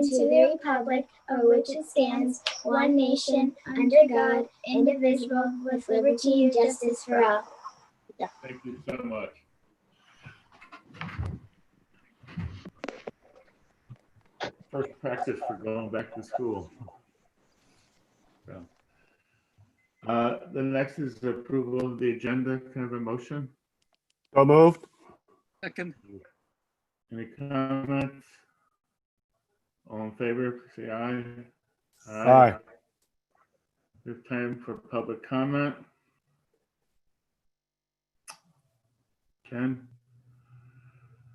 to the republic for which it stands, one nation, under God, indivisible, with liberty and justice for all. Yeah. Thank you so much. First practice for going back to school. So, the next is the approval of the agenda. Can I have a motion? So moved. Second. Any comments? All in favor, say aye. Aye. There's time for public comment. Ken?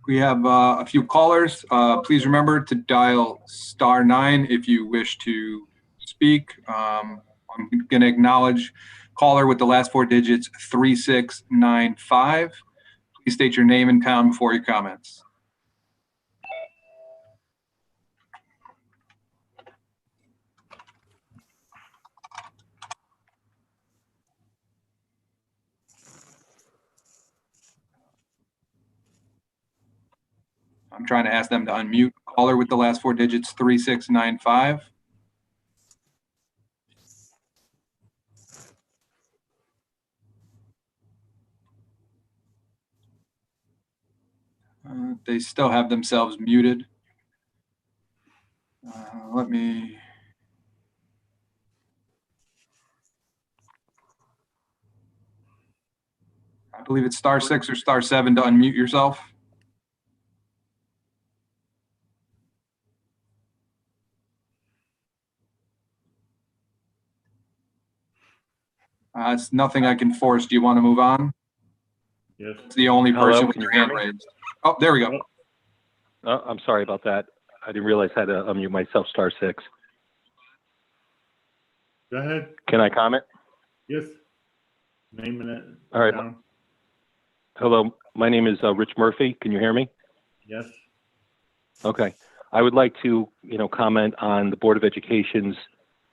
We have a few callers. Please remember to dial *9 if you wish to speak. I'm going to acknowledge caller with the last four digits 3695. Please state your name and town before your comments. I'm trying to ask them to unmute. Caller with the last four digits 3695. They still have themselves muted. Let me. I believe it's *6 or *7 to unmute yourself. It's nothing I can force. Do you want to move on? Yes. It's the only person Hello, with can your you hear hand me? raised. Oh, there we go. I'm sorry about that. I didn't realize I had to unmute myself, *6. Go ahead. Can I comment? Yes. Name and it. All right. Down. Hello, my name is Rich Murphy. Can you hear me? Yes. Okay. I would like to, comment on the Board of Education's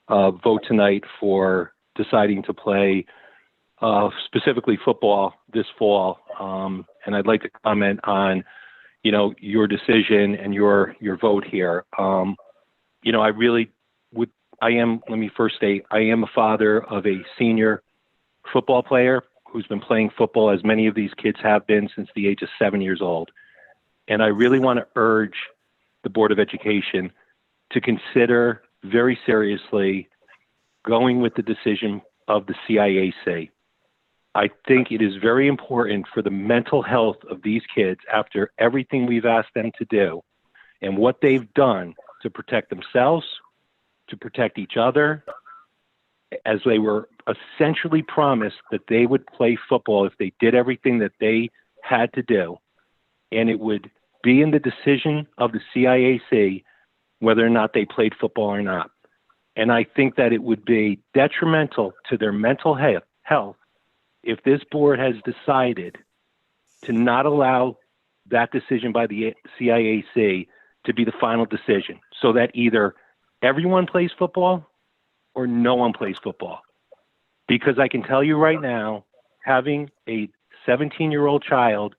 vote tonight for deciding to play specifically football this fall. And I'd like to comment on, your decision and your vote here. I really would, let me first state, I am a father of a senior football player who's been playing football, as many of these kids have been, since the age of 7 years old. And I really want to urge the Board of Education to consider very seriously going with the decision of the CIAC. I think it is very important for the mental health of these kids, after everything we've asked them to do and what they've done to protect themselves, to protect each other, as they were essentially promised that they would play football if they did everything that they had to do. And it would be in the decision of the CIAC whether or not they played football or not. And I think that it would be detrimental to their mental health if this board has decided to not allow that decision by the CIAC to be the final decision, so that either everyone plays football or no one plays football. Because I can tell you right now, having a 17-year-old child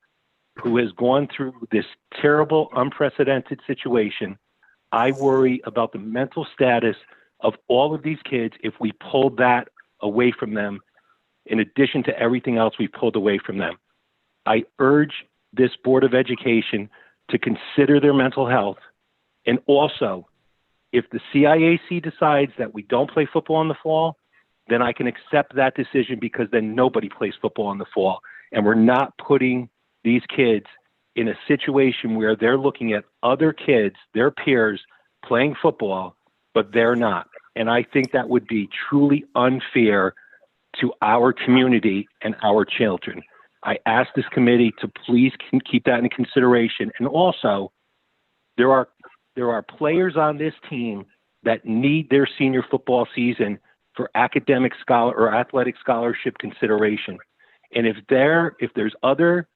who has gone through this terrible, unprecedented situation, I worry about the mental status of all of these kids if we pulled that away from them, in addition to everything else we pulled away from them. I urge this Board of Education to consider their mental health. And also, if the CIAC decides that we don't play football in the fall, then I can accept that decision, because then nobody plays football in the fall. And we're not putting these kids in a situation where they're looking at other kids, their peers, playing football, but they're not. And I think that would be truly unfair to our community and our children. I ask this committee to please keep that in consideration. And also, there are players on this team that need their senior football season for academic scholar or athletic scholarship consideration. And if there's other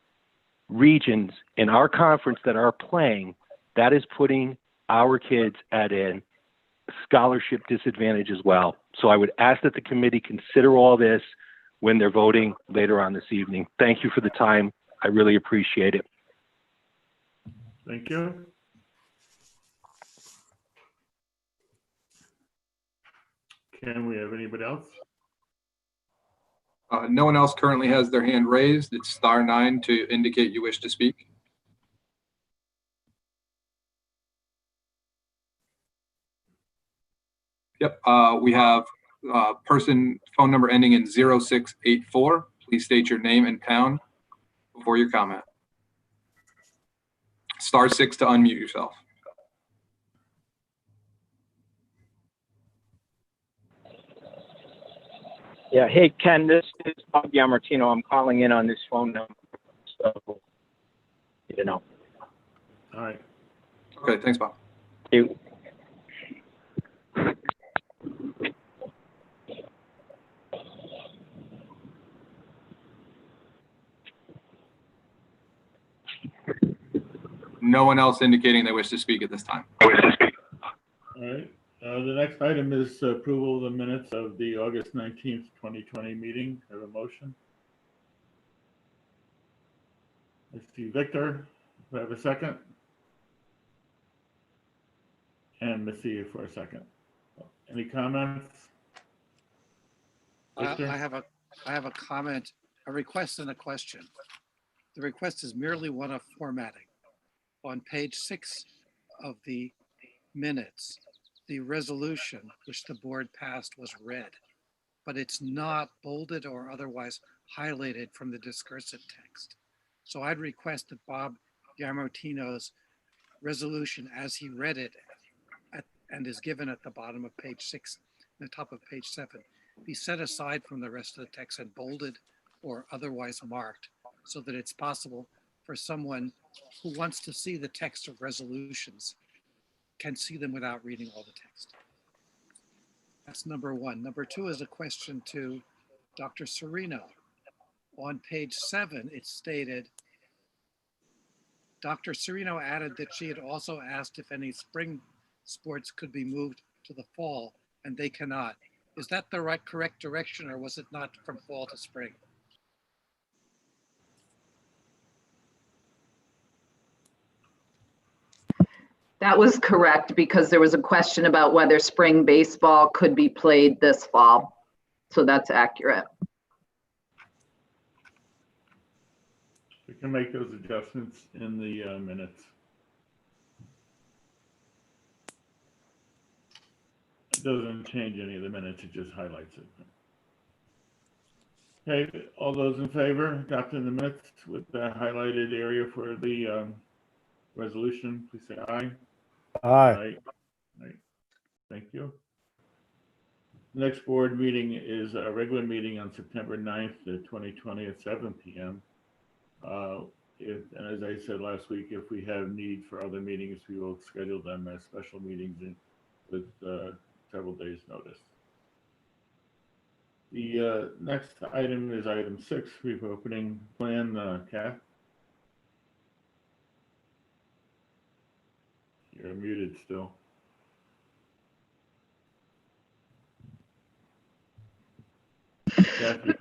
regions in our conference that are playing, that is putting our kids at a scholarship disadvantage as well. So I would ask that the committee consider all this when they're voting later on this evening. Thank you for the time. I really appreciate it. Thank you. Ken, we have anybody else? No one else currently has their hand raised. It's *9 to indicate you wish to speak. Yep, we have person phone number ending in 0684. Please state your name and town before your comment. *6 to unmute yourself. Yeah, hey, Ken, this is Bob Yamartino. I'm calling in on this phone number. So, you know. All right. Okay, thanks, Bob. Thank you. No one else indicating they wish to speak at this time. All right. The next item is approval of the minutes of the August 19th, 2020 meeting. Have a motion? I see Victor. Do I have a second? And Messiah for a second. Any comments? Victor? I have a comment, a request and a question. The request is merely one of formatting. On page 6 of the minutes, the resolution which the board passed was read, but it's not bolded or otherwise highlighted from the discursive text. So I'd request that Bob Yamartino's resolution as he read it and is given at the bottom of page 6, the top of page 7, be set aside from the rest of the text and bolded or otherwise marked so that it's possible for someone who wants to see the text of resolutions can see them without reading all the text. That's number one. Number two is a question to Dr. Serino. On page 7, it stated, Dr. Serino added that she had also asked if any spring sports could be moved to the fall, and they cannot. Is that the correct direction, or was it not from fall to spring? That was correct because there was a question about whether spring baseball could be played this fall. So that's accurate. We can make those adjustments in the minutes. It doesn't change any of the minutes, it just highlights it. Okay, all those in favor, adopting the minutes with the highlighted area for the resolution, please say aye. Aye. Aye. Thank you. The next board meeting is a regular meeting on September 9th, 2020 at 7 p.m. And as I said last week, if we have need for other meetings, we will schedule them as special meetings with several days' notice. The next item is item 6, reopening plan, Kath. You're muted still. Kathy.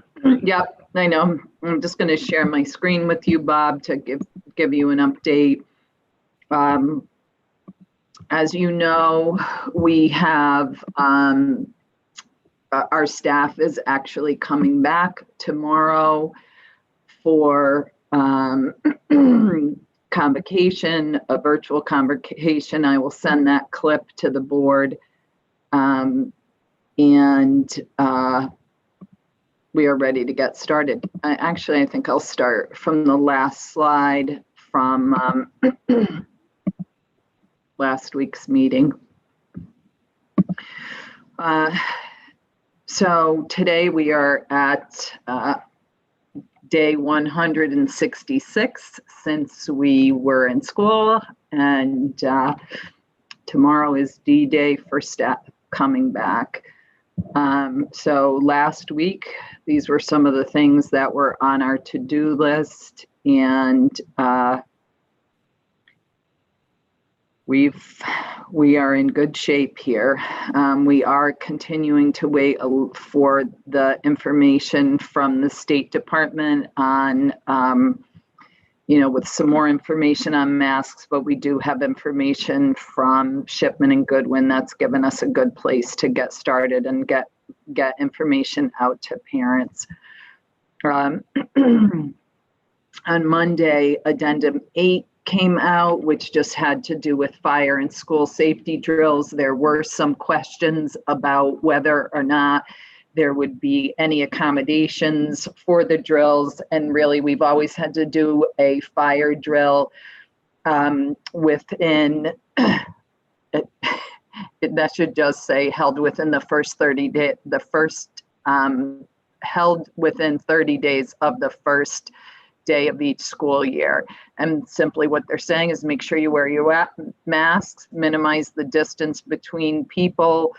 Yep, I know. I'm just going to share my screen with you, Bob, to give you an update. As you know, we have our staff is actually coming back tomorrow for convocation, a virtual convocation. I will send that clip to the board. We are ready to get started. Actually, I think I'll start from the last slide from last week's meeting. So today we are at day 166 since we were in school, and tomorrow is D-Day for staff coming back. So last week, these were some of the things that were on our to-do list, and we are in good shape here. We are continuing to wait for the information from the State Department on, with some more information on masks, but we do have information from Shipman and Goodwin that's given us a good place to get started and get information out to parents. On Monday, Addendum 8 came out, which just had to do with fire and school safety drills. There were some questions about whether or not there would be any accommodations for the drills. And really, we've always had to do a fire drill within, that should just say held within the first 30 days, held within 30 days of the first day of each school year. And simply what they're saying is make sure you wear your masks, minimize the distance between people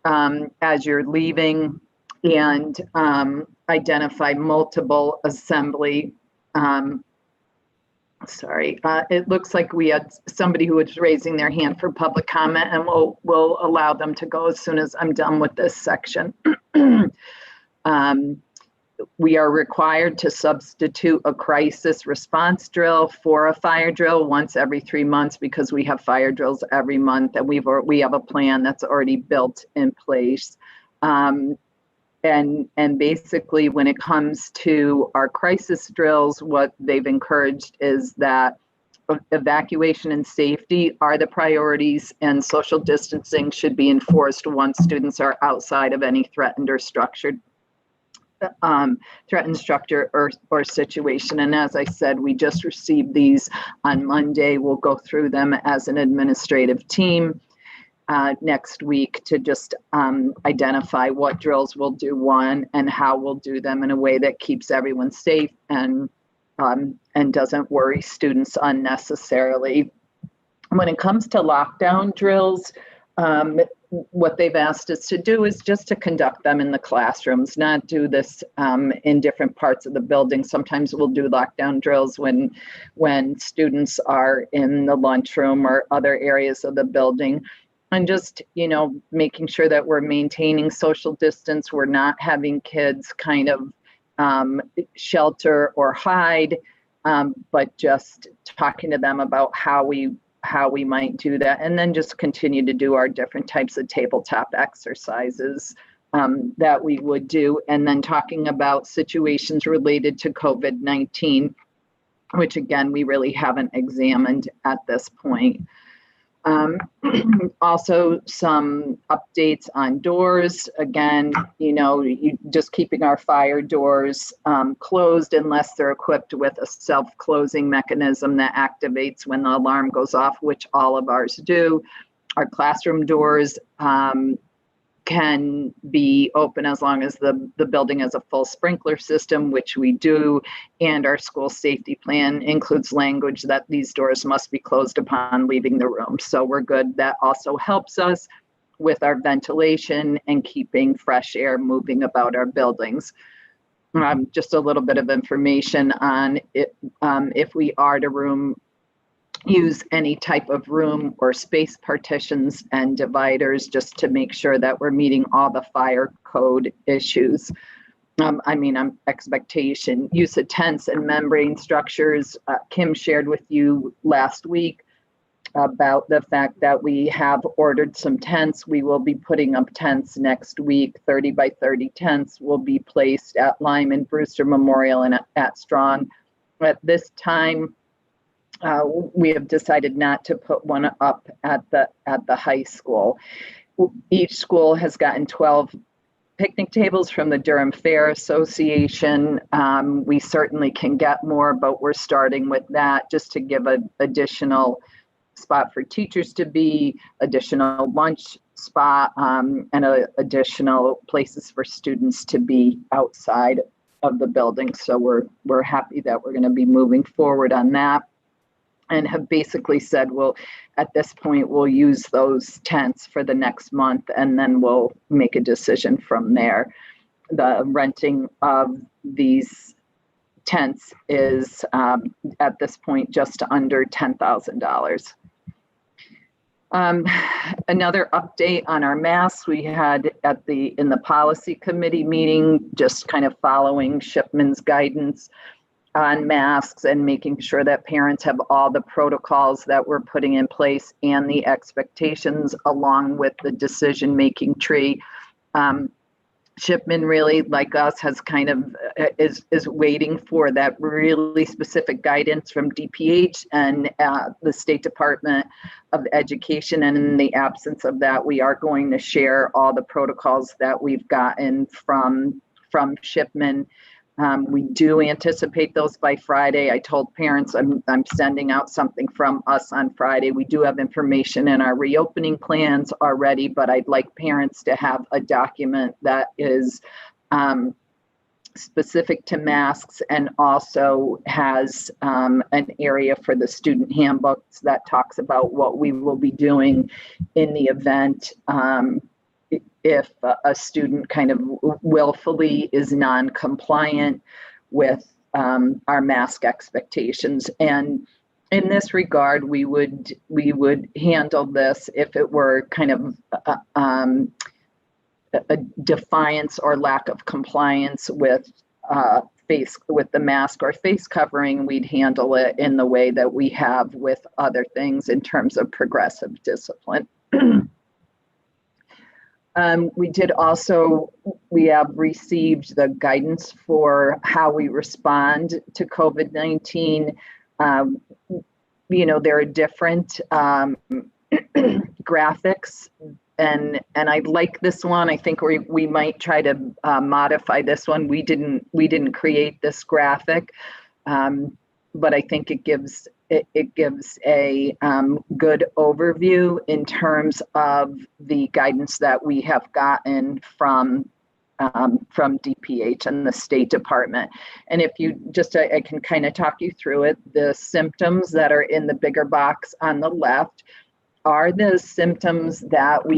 as you're leaving, and identify multiple assembly. It looks like we had somebody who was raising their hand for public comment, and we'll allow them to go as soon as I'm done with this section. We are required to substitute a crisis response drill for a fire drill once every 3 months, because we have fire drills every month, and we have a plan that's already built in place. And basically, when it comes to our crisis drills, what they've encouraged is that evacuation and safety are the priorities, and social distancing should be enforced once students are outside of any threatened structure or situation. And as I said, we just received these on Monday. We'll go through them as an administrative team next week to just identify what drills we'll do and how we'll do them in a way that keeps everyone safe and doesn't worry students unnecessarily. When it comes to lockdown drills, what they've asked us to do is just to conduct them in the classrooms, not do this in different parts of the building. Sometimes we'll do lockdown drills when students are in the lunchroom or other areas of the building. And just, making sure that we're maintaining social distance. We're not having kids kind of shelter or hide, but just talking to them about how we might do that, and then just continue to do our different types of tabletop exercises that we would do, and then talking about situations related to COVID-19, which again, we really haven't examined at this point. Also, some updates on doors. Again, just keeping our fire doors closed unless they're equipped with a self-closing mechanism that activates when the alarm goes off, which all of ours do. Our classroom doors can be open as long as the building has a full sprinkler system, which we do, and our school safety plan includes language that these doors must be closed upon leaving the room. So we're good. That also helps us with our ventilation and keeping fresh air moving about our buildings. Just a little bit of information on it, if we are to use any type of room or space partitions and dividers, just to make sure that we're meeting all the fire code issues. Expectation. Use of tents and membrane structures. Kim shared with you last week about the fact that we have ordered some tents. We will be putting up tents next week. 30 by 30 tents will be placed at Lyman, Brewster Memorial, and at Strong. At this time, we have decided not to put one up at the high school. Each school has gotten 12 picnic tables from the Durham Fair Association. We certainly can get more, but we're starting with that just to give an additional spot for teachers to be, additional lunch spot, and additional places for students to be outside of the building. So we're happy that we're going to be moving forward on that, and have basically said, well, at this point, we'll use those tents for the next month, and then we'll make a decision from there. The renting of these tents is at this point just under $10,000. Another update on our masks we had in the policy committee meeting, just kind of following Shipman's guidance. on masks and making sure that parents have all the protocols that we're putting in place and the expectations along with the decision-making tree. Shipman, really, like us, has kind of is waiting for that really specific guidance from DPH and the State Department of Education. And in the absence of that, we are going to share all the protocols that we've gotten from Shipman. We do anticipate those by Friday. I told parents I'm sending out something from us on Friday. We do have information in our reopening plans already, but I'd like parents to have a document that is specific to masks and also has an area for the student handbooks that talks about what we will be doing in the event if a student kind of willfully is non-compliant with our mask expectations. And in this regard, we would handle this if it were kind of a defiance or lack of compliance with the mask or face covering. We'd handle it in the way that we have with other things in terms of progressive discipline. We have received the guidance for how we respond to COVID-19. There are different graphics, and I like this one. I think we might try to modify this one. We didn't create this graphic, but I think it gives a good overview in terms of the guidance that we have gotten from DPH and the State Department. And if you I can kind of talk you through it. The symptoms that are in the bigger box on the left are the symptoms that we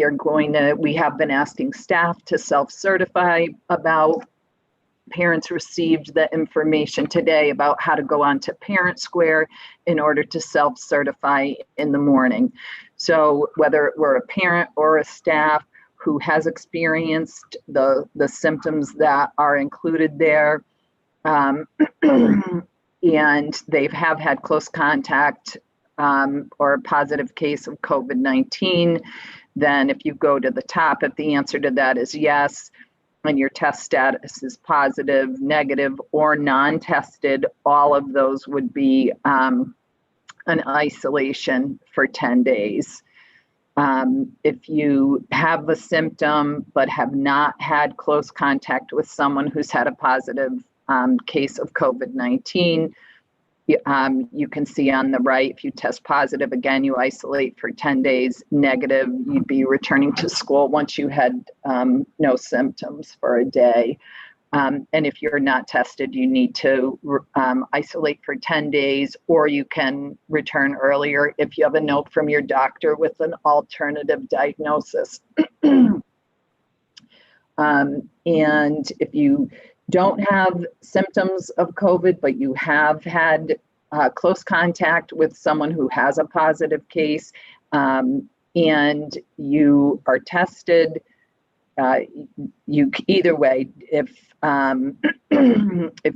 have been asking staff to self-certify about. Parents received the information today about how to go onto Parent Square in order to self-certify in the morning. So whether we're a parent or a staff who has experienced the symptoms that are included there, and they have had close contact or a positive case of COVID-19, then if you go to the top, if the answer to that is yes, and your test status is positive, negative, or non-tested, all of those would be an isolation for 10 days. If you have a symptom but have not had close contact with someone who's had a positive case of COVID-19, you can see on the right, if you test positive, again, you isolate for 10 days. Negative, you'd be returning to school once you had no symptoms for a day. And if you're not tested, you need to isolate for 10 days, or you can return earlier if you have a note from your doctor with an alternative diagnosis. And if you don't have symptoms of COVID, but you have had close contact with someone who has a positive case, and you are tested, you either way, if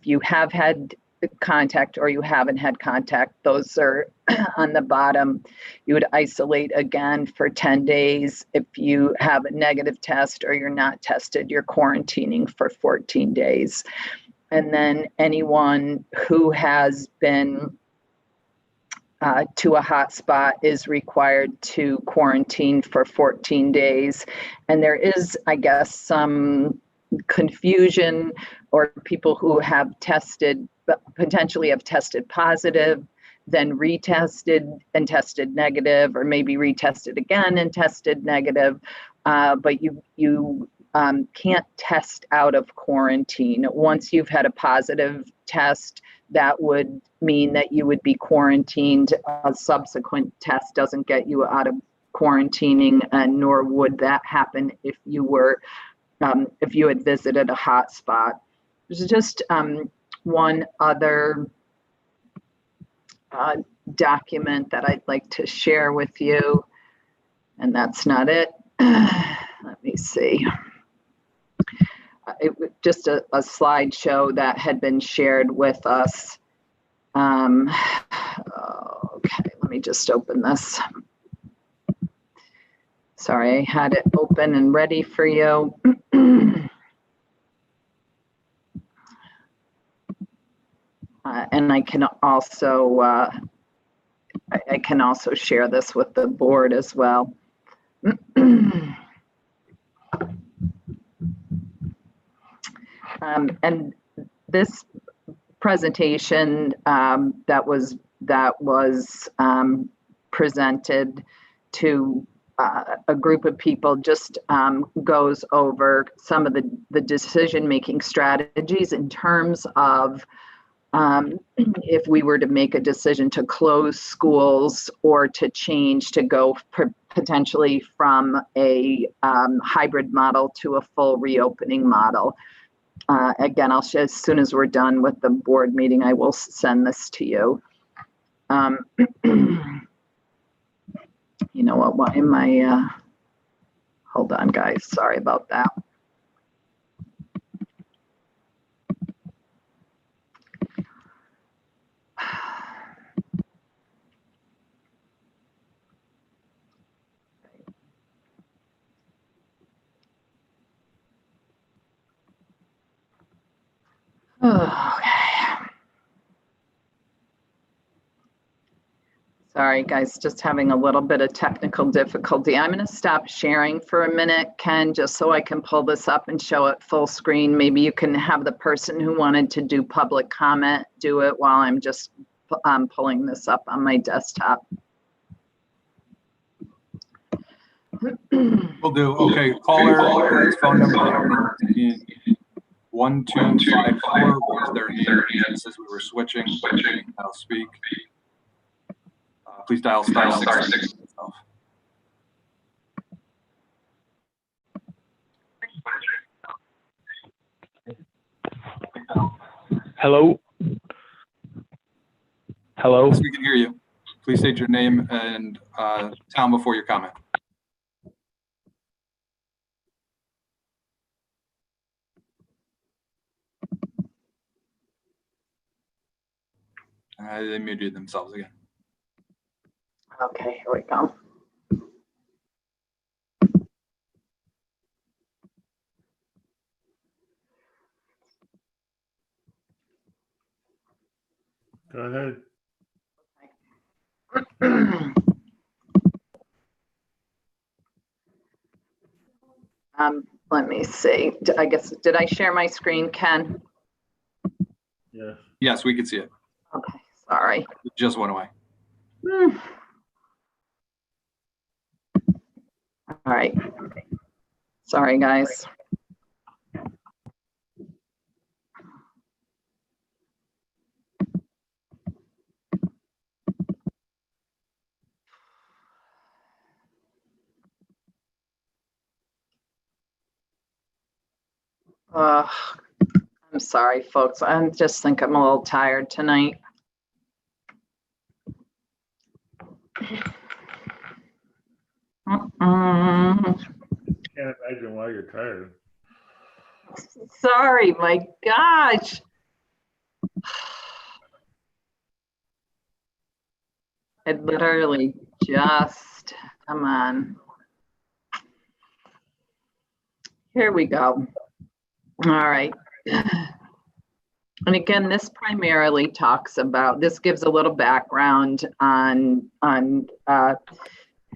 you have had contact or you haven't had contact, those are on the bottom. You would isolate again for 10 days. If you have a negative test or you're not tested, you're quarantining for 14 days. And then anyone who has been to a hotspot is required to quarantine for 14 days. And there is, I guess, some confusion, or people who have tested, potentially have tested positive, then retested and tested negative, or maybe retested again and tested negative. But you can't test out of quarantine. Once you've had a positive test, that would mean that you would be quarantined. A subsequent test doesn't get you out of quarantining, and nor would that happen if you were, if you had visited a hotspot. There's just one other document that I'd like to share with you, and that's not it. Let me see. It was just a slideshow that had been shared with us Okay, let me just open this. Sorry, I had it open and ready for you. And I can also I can also share this with the board as well. And this presentation that was presented to a group of people just goes over some of the decision-making strategies in terms of if we were to make a decision to close schools or to change to go potentially from a hybrid model to a full reopening model. Again, I'll share as soon as we're done with the board meeting, I will send this to you. You know what, why am I, hold on guys, sorry about that. Okay. Sorry, guys, just having a little bit of technical difficulty. I'm going to stop sharing for a minute, Ken, just so I can pull this up and show it full screen. Maybe you can have the person who wanted to do public comment do it while I'm just pulling this up on my desktop. Will do. Okay, caller, phone number 1254 was their name. It says we were switching. I'll speak. Please dial *6. Hello? Hello? Yes, we can hear you. Please state your name and town before your comment. They muted themselves again. Okay, here we go. Go ahead. Let me see. I guess, did I share my screen, Ken? Yes. Yes, we can see it. Okay, sorry. It just went away. All right. Sorry, guys. I'm sorry, folks. I just think I'm a little tired tonight. Can't imagine why you're tired. Sorry, my gosh. I literally just, come on. Here we go. All right. And again, this primarily talks about, this gives a little background on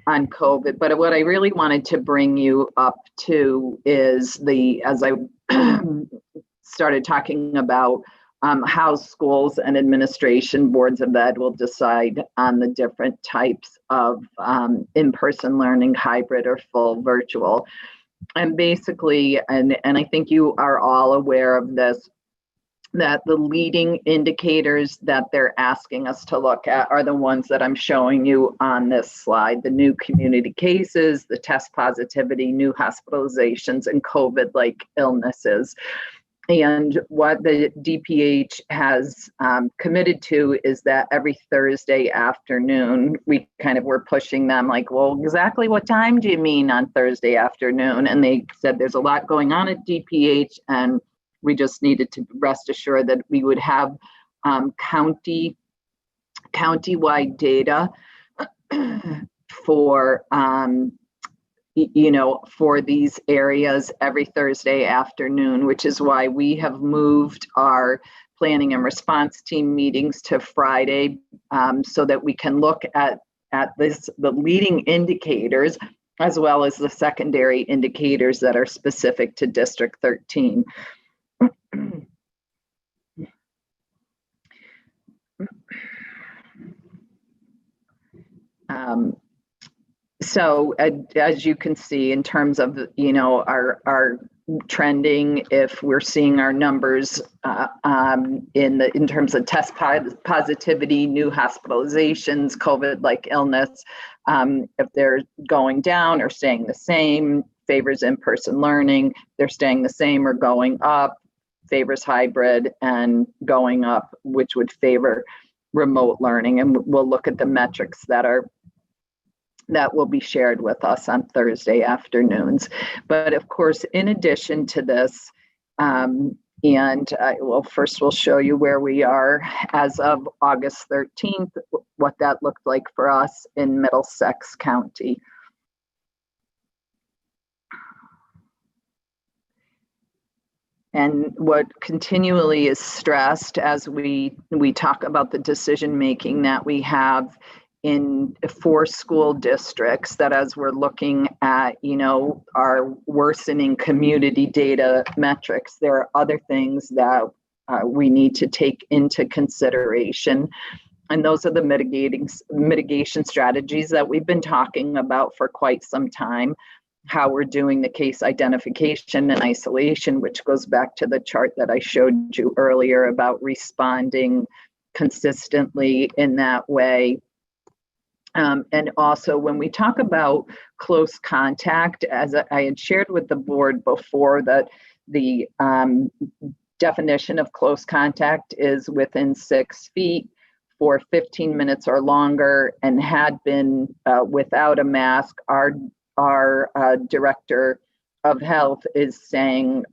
COVID, but what I really wanted to bring you up to is as I started talking about how schools and administration boards of ed will decide on the different types of in-person learning, hybrid or full virtual. And basically, and I think you are all aware of this, that the leading indicators that they're asking us to look at are the ones that I'm showing you on this slide: the new community cases, the test positivity, new hospitalizations, and COVID-like illnesses. And what the DPH has committed to is that every Thursday afternoon, we kind of were pushing them like, well, exactly what time do you mean on Thursday afternoon? And they said there's a lot going on at DPH, and we just needed to rest assured that we would have county countywide data for, for these areas every Thursday afternoon, which is why we have moved our planning and response team meetings to Friday, so that we can look at the leading indicators as well as the secondary indicators that are specific to District 13. So as you can see, in terms of, our trending, if we're seeing our numbers in terms of test positivity, new hospitalizations, COVID-like illness, if they're going down or staying the same, favors in-person learning, they're staying the same or going up, favors hybrid, and going up, which would favor remote learning. And we'll look at the metrics that will be shared with us on Thursday afternoons. But of course, in addition to this, first we'll show you where we are as of August 13th, what that looked like for us in Middlesex County. And what continually is stressed as we talk about the decision making that we have in 4 school districts, that as we're looking at, our worsening community data metrics, there are other things that we need to take into consideration. And those are the mitigation strategies that we've been talking about for quite some time. How we're doing the case identification and isolation, which goes back to the chart that I showed you earlier about responding consistently in that way. And also when we talk about close contact, as I had shared with the board before, that the definition of close contact is within 6 feet for 15 minutes or longer and had been without a mask. Our director of health is saying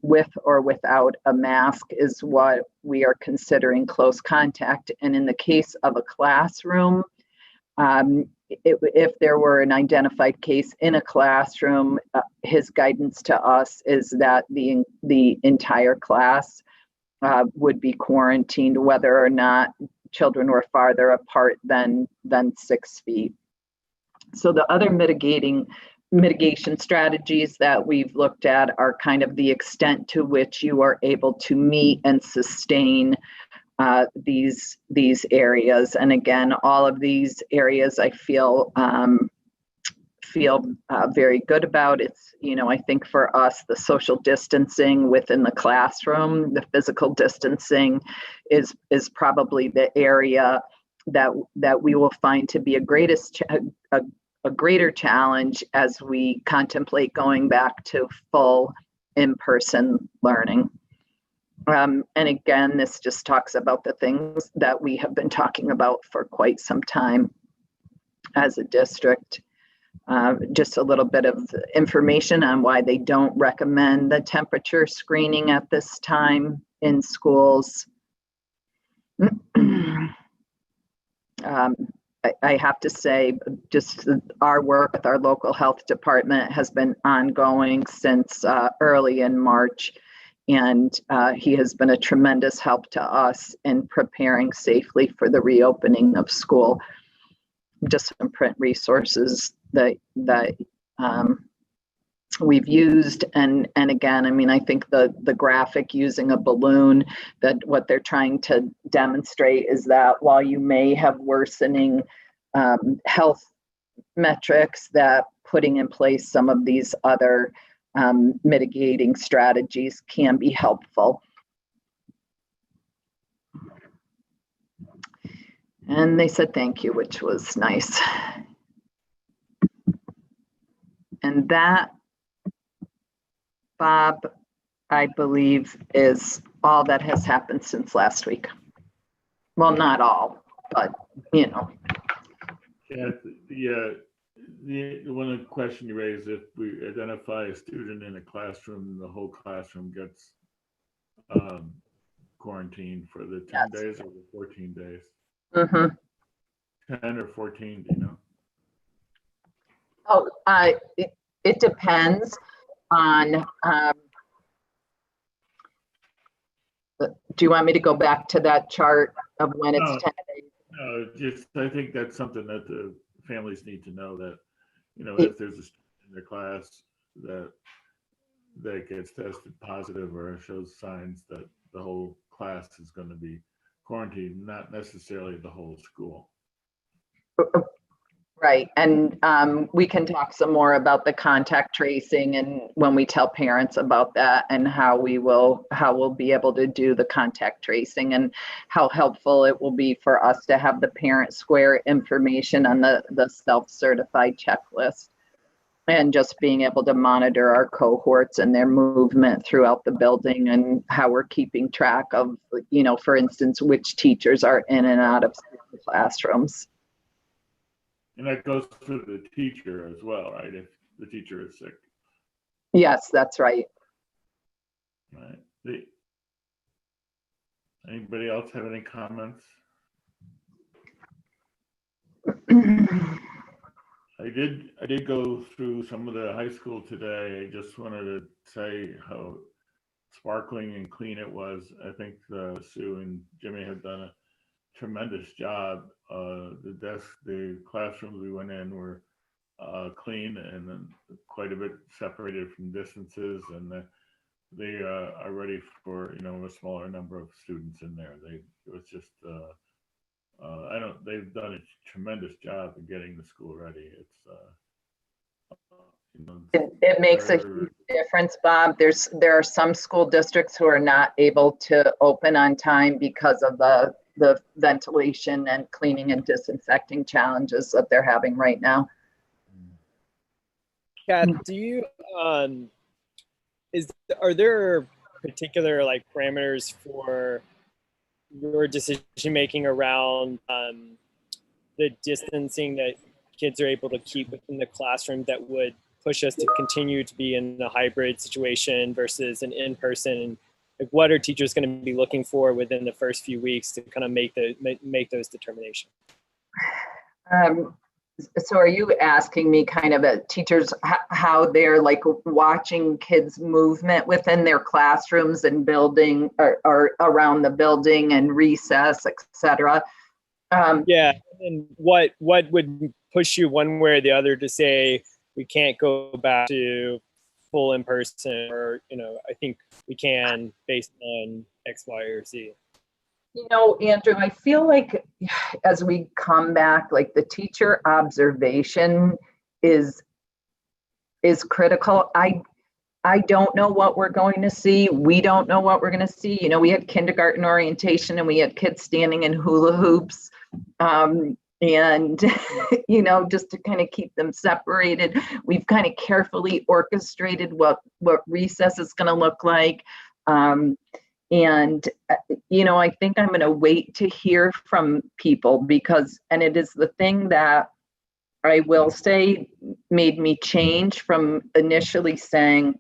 with or without a mask is what we are considering close contact. And in the case of a classroom, if there were an identified case in a classroom, his guidance to us is that the entire class would be quarantined, whether or not children were farther apart than 6 feet. So the other mitigation strategies that we've looked at are kind of the extent to which you are able to meet and sustain these areas. And again, all of these areas I feel very good about. It's, I think for us, the social distancing within the classroom, the physical distancing is probably the area that we will find to be a greater challenge as we contemplate going back to full in-person learning. And again, this just talks about the things that we have been talking about for quite some time as a district. Just a little bit of information on why they don't recommend the temperature screening at this time in schools. I have to say, just our work with our local health department has been ongoing since early in March. And he has been a tremendous help to us in preparing safely for the reopening of school. Just some print resources that we've used. And again, I mean, I think the graphic using a balloon, that what they're trying to demonstrate is that while you may have worsening health metrics, that putting in place some of these other mitigating strategies can be helpful. And they said thank you, which was nice. And that, Bob, I believe is all that has happened since last week. Well, not all, but Yeah, the one question you raised, if we identify a student in a classroom, the whole classroom gets quarantined for the 10 days or the 14 days? Mhm. 10 or 14, do you know? Oh, it depends on, do you want me to go back to that chart of when it's No. 10 days? No, just, I think that's something that the families need to know, that, if there's a student in their class that gets tested positive or shows signs, that the whole class is going to be quarantined, not necessarily the whole school. Right, and we can talk some more about the contact tracing and when we tell parents about that and how we'll be able to do the contact tracing and how helpful it will be for us to have the parent square information on the self-certified checklist and just being able to monitor our cohorts and their movement throughout the building and how we're keeping track of, for instance, which teachers are in and out of classrooms. And that goes for the teacher as well, right? If the teacher is sick. Yes, that's right. Right. Anybody else have any comments? I did go through some of the high school today. I just wanted to say how sparkling and clean it was. I think Sue and Jimmy have done a tremendous job. The classrooms we went in were clean and then quite a bit separated from distances, and they are ready for a smaller number of students in there. It was just they've done a tremendous job of getting the school ready. It's it makes a huge difference, Bob. There are some school districts who are not able to open on time because of the ventilation and cleaning and disinfecting challenges that they're having right now. Kat, do you are there particular parameters for your decision making around the distancing that kids are able to keep within the classroom that would push us to continue to be in a hybrid situation versus an in-person? What are teachers going to be looking for within the first few weeks to kind of make those determinations? So are you asking me kind of teachers how they're watching kids' movement within their classrooms and building or around the building and recess, etc.? Yeah, and what would push you one way or the other to say we can't go back to full in person, or I think we can based on X, Y, or Z? Andrew, I feel like as we come back, the teacher observation is critical. I don't know what we're going to see. We don't know what we're going to see. We had kindergarten orientation and we had kids standing in hula hoops. And, just to kind of keep them separated, we've kind of carefully orchestrated what recess is going to look like. And, I think I'm going to wait to hear from people and it is the thing that I will say made me change from initially saying,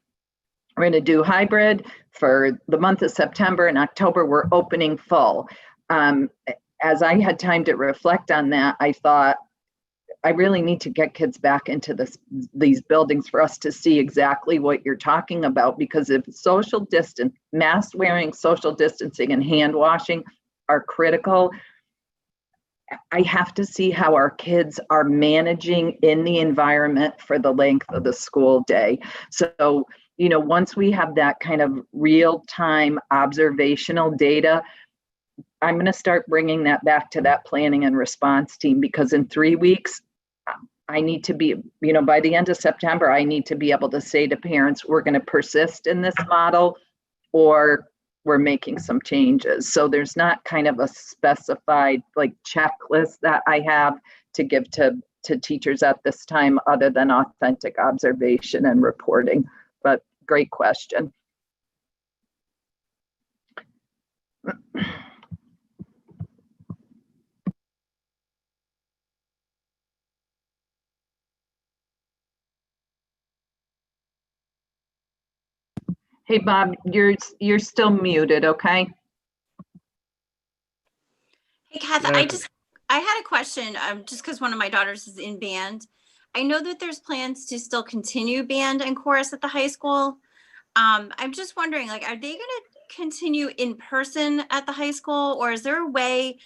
we're going to do hybrid for the month of September and October, we're opening full. As I had time to reflect on that, I thought, I really need to get kids back into these buildings for us to see exactly what you're talking about, because if mask wearing, social distancing, and hand washing are critical, I have to see how our kids are managing in the environment for the length of the school day. So, once we have that kind of real-time observational data, I'm going to start bringing that back to that planning and response team, because in 3 weeks, I need to be, by the end of September, I need to be able to say to parents, we're going to persist in this model or we're making some changes. So there's not kind of a specified checklist that I have to give to teachers at this time, other than authentic observation and reporting. But great question. Hey, Bob, you're still muted, okay? Hey, Kath, Yeah. I just I had a question, just because one of my daughters is in band. I know that there's plans to still continue band and chorus at the high school. I'm just wondering, like, are they going to continue in person at the high school, or is there a way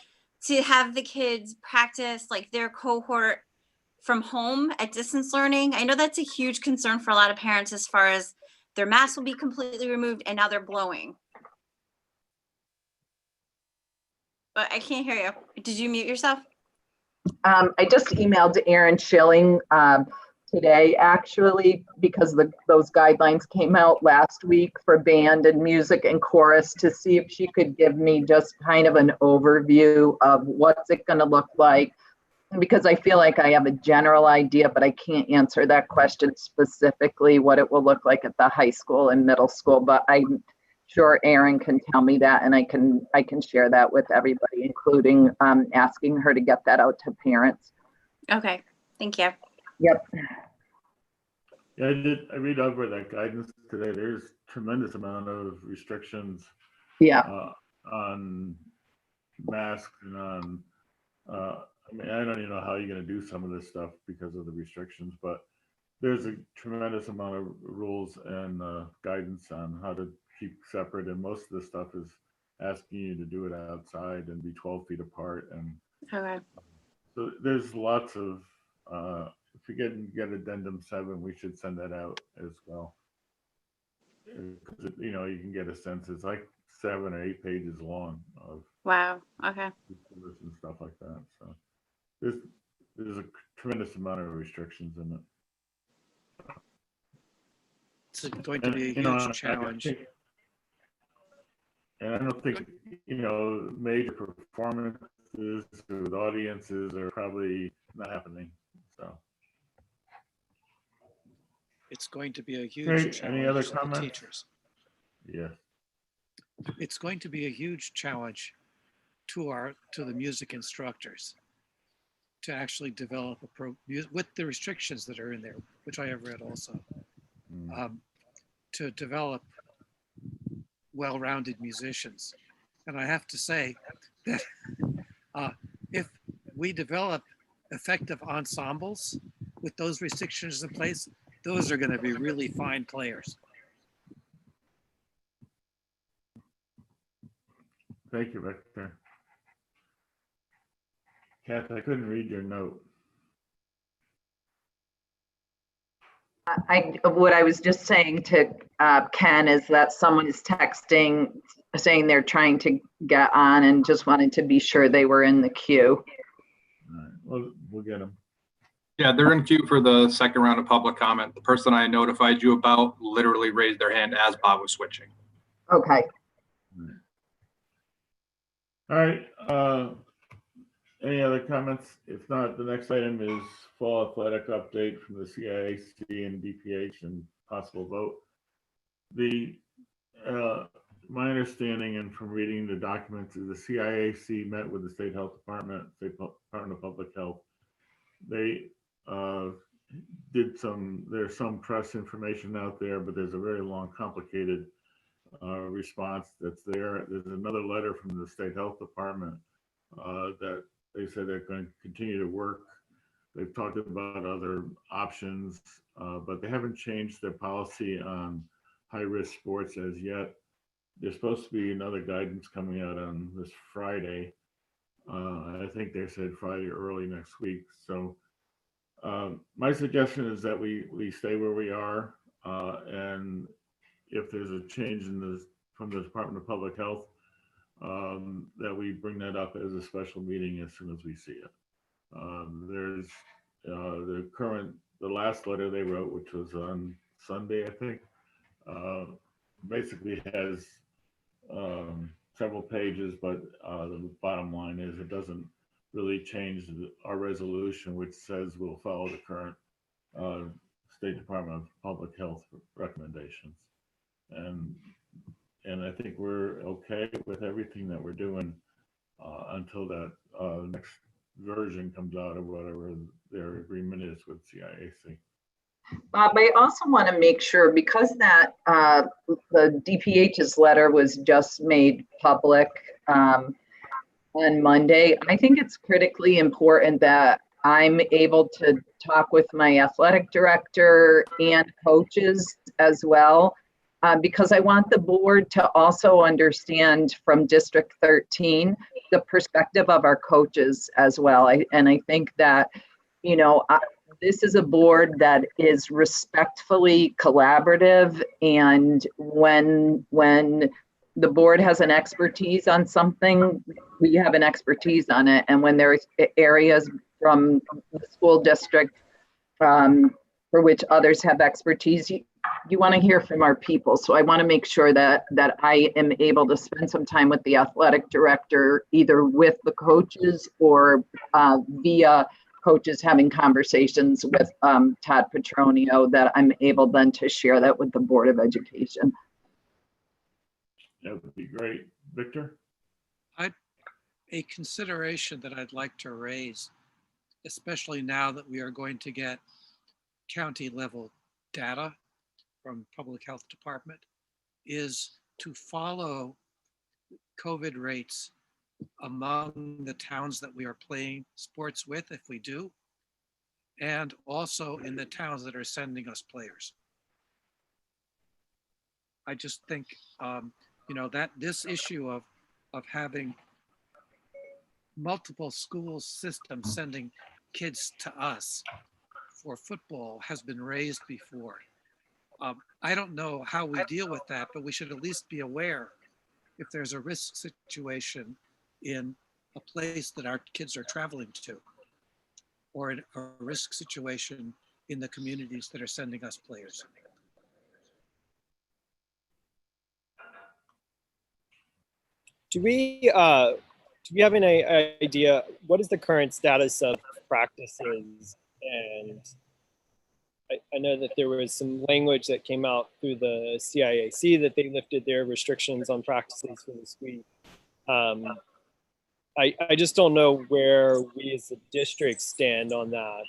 to have the kids practice like their cohort from home at distance learning? I know that's a huge concern for a lot of parents as far as their masks will be completely removed and now they're blowing. But I can't hear you. Did you mute yourself? I just emailed Erin Schilling today, actually, because those guidelines came out last week for band and music and chorus, to see if she could give me just kind of an overview of what's it going to look like. Because I feel like I have a general idea, but I can't answer that question specifically, what it will look like at the high school and middle school. But I'm sure Erin can tell me that, and I can share that with everybody, including asking her to get that out to parents. Okay, thank you. Yep. Yeah, I read over that guidance today. There's tremendous amount of restrictions. Yeah. On masks and on. I mean, I don't even know how you're going to do some of this stuff because of the restrictions, but there's a tremendous amount of rules and guidance on how to keep separate, and most of the stuff is asking you to do it outside and be 12 feet apart. And okay. So there's lots of, if you get addendum 7, we should send that out as well. Because, you know, you can get a sense, it's like 7 or 8 pages long of Wow, okay. and stuff like that. So there's a tremendous amount of restrictions in it. It's going to be a huge challenge. And I don't think, you know, major performances with audiences are probably not happening. So it's going to be a huge Great. challenge Any other for comments? teachers. Yeah. It's going to be a huge challenge to the music instructors to actually develop with the restrictions that are in there, which I have read also, to develop well-rounded musicians. And I have to say that if we develop effective ensembles with those restrictions in place, those are going to be really fine players. Thank you, Victor. Kath, I couldn't read your note. What I was just saying to Ken is that someone is texting saying they're trying to get on and just wanted to be sure they were in the queue. All right, well, we'll get them. Yeah, they're in queue for the second round of public comment. The person I notified you about literally raised their hand as Bob was switching. Okay. All right. Any other comments? If not, the next item is fall athletic update from the CIAC and DPH and possible vote. My understanding and from reading the documents is the CIAC met with the State Health Department, State Department of Public Health. They there's some press information out there, but there's a very long, complicated response that's there. There's another letter from the State Health Department that they said they're going to continue to work. They've talked about other options, but they haven't changed their policy on high-risk sports as yet. There's supposed to be another guidance coming out on this Friday. I think they said Friday early next week. So my suggestion is that we stay where we are, and if there's a change from the Department of Public Health, that we bring that up as a special meeting as soon as we see it. There's the last letter they wrote, which was on Sunday, I think, basically has several pages, but the bottom line is it doesn't really change our resolution, which says we'll follow the current State Department of Public Health recommendations. And I think we're okay with everything that we're doing until that next version comes out of whatever their agreement is with CIAC. Bob, I also want to make sure, because that the DPH's letter was just made public, on Monday. I think it's critically important that I'm able to talk with my athletic director and coaches as well, because I want the board to also understand from District 13 the perspective of our coaches as well. And I think that, you know, this is a board that is respectfully collaborative, and when the board has an expertise on something, we have an expertise on it. And when there's areas from the school district for which others have expertise, you want to hear from our people. So I want to make sure that I am able to spend some time with the athletic director, either with the coaches or via coaches having conversations with Todd Petronio, that I'm able then to share that with the Board of Education. That would be great. Victor? A consideration that I'd like to raise, especially now that we are going to get county level data from Public Health Department, is to follow COVID rates among the towns that we are playing sports with, if we do, and also in the towns that are sending us players. I just think, you know, that this issue of having multiple school systems sending kids to us for football has been raised before. I don't know how we deal with that, but we should at least be aware if there's a risk situation in a place that our kids are traveling to, or in a risk situation in the communities that are sending us players. Do we have any idea what is the current status of practices? And I know that there was some language that came out through the CIAC that they lifted their restrictions on practices for this week. I just don't know where we as a district stand on that.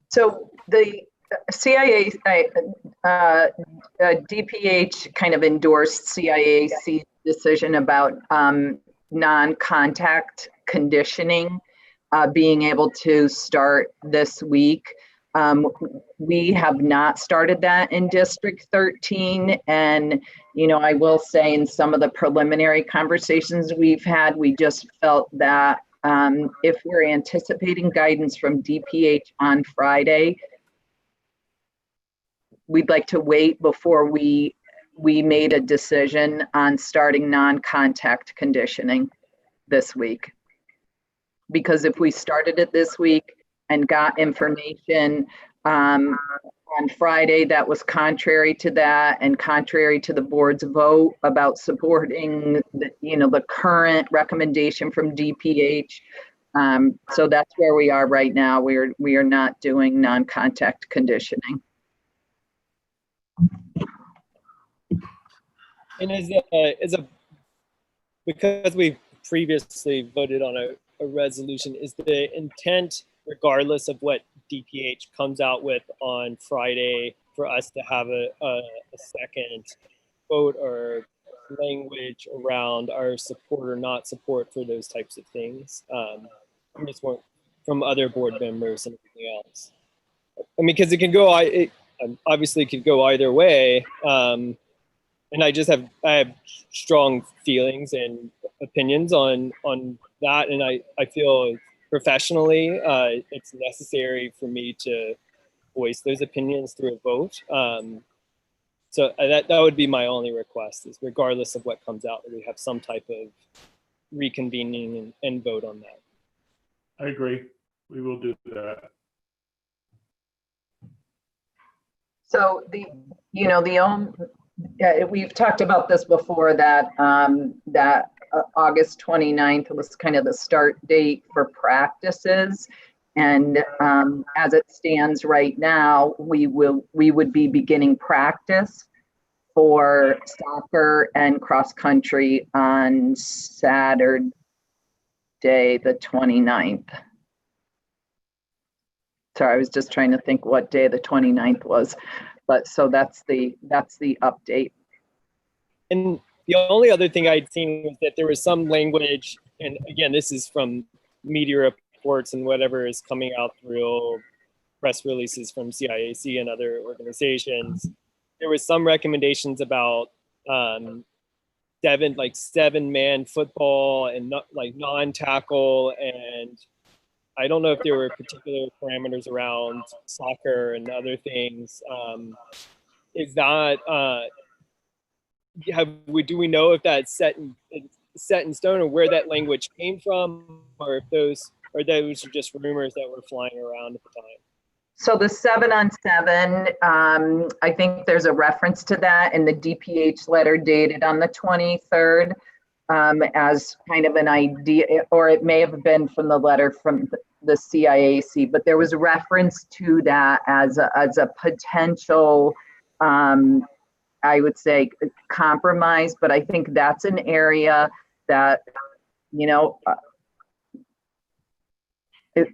So the CIA, DPH kind of endorsed CIAC's decision about non-contact conditioning being able to start this week. We have not started that in District 13. And, you know, I will say in some of the preliminary conversations we've had, we just felt that if we're anticipating guidance from DPH on Friday, we'd like to wait before we made a decision on starting non-contact conditioning this week. Because if we started it this week and got information on Friday that was contrary to that and contrary to the board's vote about supporting the current recommendation from DPH, so that's where we are right now. We are not doing non-contact conditioning. And because we previously voted on a resolution, is the intent, regardless of what DPH comes out with on Friday, for us to have a second vote or language around our support or not support for those types of things? I'm just want from other board members and everything else. I mean, because it can go, obviously it could go either way. And I have strong feelings and opinions on that. And I feel professionally, it's necessary for me to voice those opinions through a vote. So that would be my only request, is regardless of what comes out, that we have some type of reconvening and vote on that. I agree. We will do that. So we've talked about this before, that August 29th was kind of the start date for practices. And as it stands right now, we would be beginning practice for soccer and cross country on Saturday, the 29th. Sorry, I was just trying to think what day the 29th was. But so that's the update. And The only other thing I'd seen was that there was some language, and again, this is from media reports and whatever is coming out through press releases from CIAC and other organizations. There was some recommendations about 7-man football and non-tackle, and I don't know if there were particular parameters around soccer and other things. Is that do we know if that's set in stone, or where that language came from, or if those are just rumors that were flying around at the time? So the 7-on-7, I think there's a reference to that in the DPH letter dated on the 23rd as kind of an idea, or it may have been from the letter from the CIAC, but there was a reference to that as a potential, I would say, compromise. But I think that's an area that,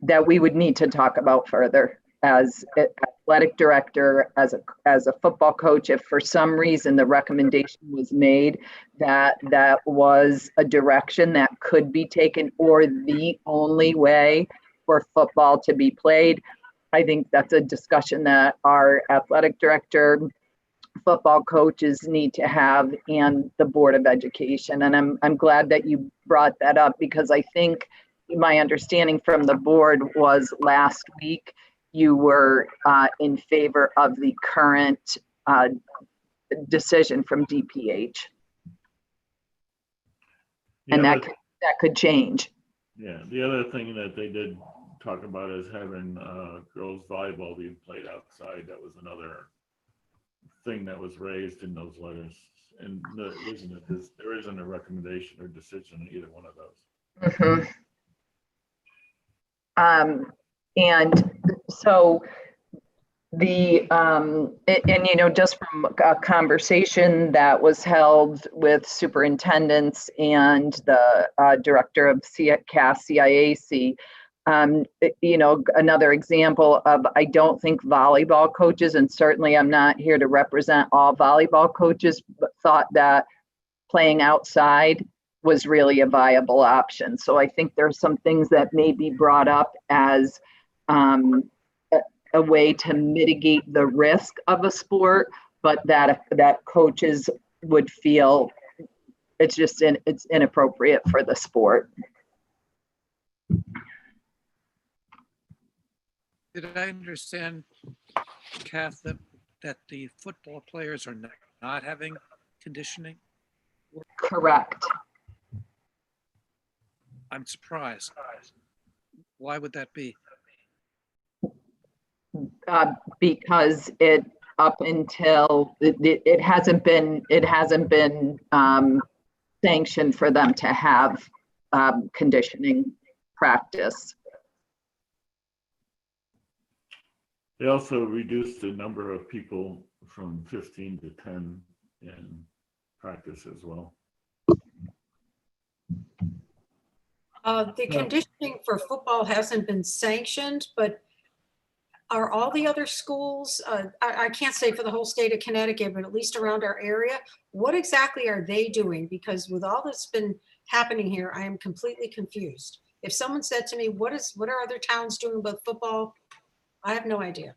that we would need to talk about further. As athletic director, as a football coach, if for some reason the recommendation was made that was a direction that could be taken, or the only way for football to be played, I think that's a discussion that our athletic director, football coaches need to have, and the Board of Education. And I'm glad that you brought that up, because I think my understanding from the board was last week you were in favor of the current decision from DPH. And that could change. Yeah, the other thing that they did talk about is having girls volleyball being played outside. That was another thing that was raised in those letters. And there isn't a recommendation or decision in either one of those. Mm-hmm. And so just from a conversation that was held with superintendents and the director of CAS CIAC, another example of, I don't think volleyball coaches, and certainly I'm not here to represent all volleyball coaches, but thought that playing outside was really a viable option. So I think there's some things that may be brought up as a way to mitigate the risk of a sport, but that coaches would feel it's inappropriate for the sport. Did I understand, Kath, that the football players are not having conditioning? Correct. I'm surprised. Why would that be? Because it up until it hasn't been sanctioned for them to have conditioning practice. They also reduced the number of people from 15 to 10 in practice as well. The conditioning for football hasn't been sanctioned, but are all the other schools, I can't say for the whole state of Connecticut, but at least around our area, what exactly are they doing? Because with all that's been happening here, I am completely confused. If someone said to me, what are other towns doing about football? I have no idea.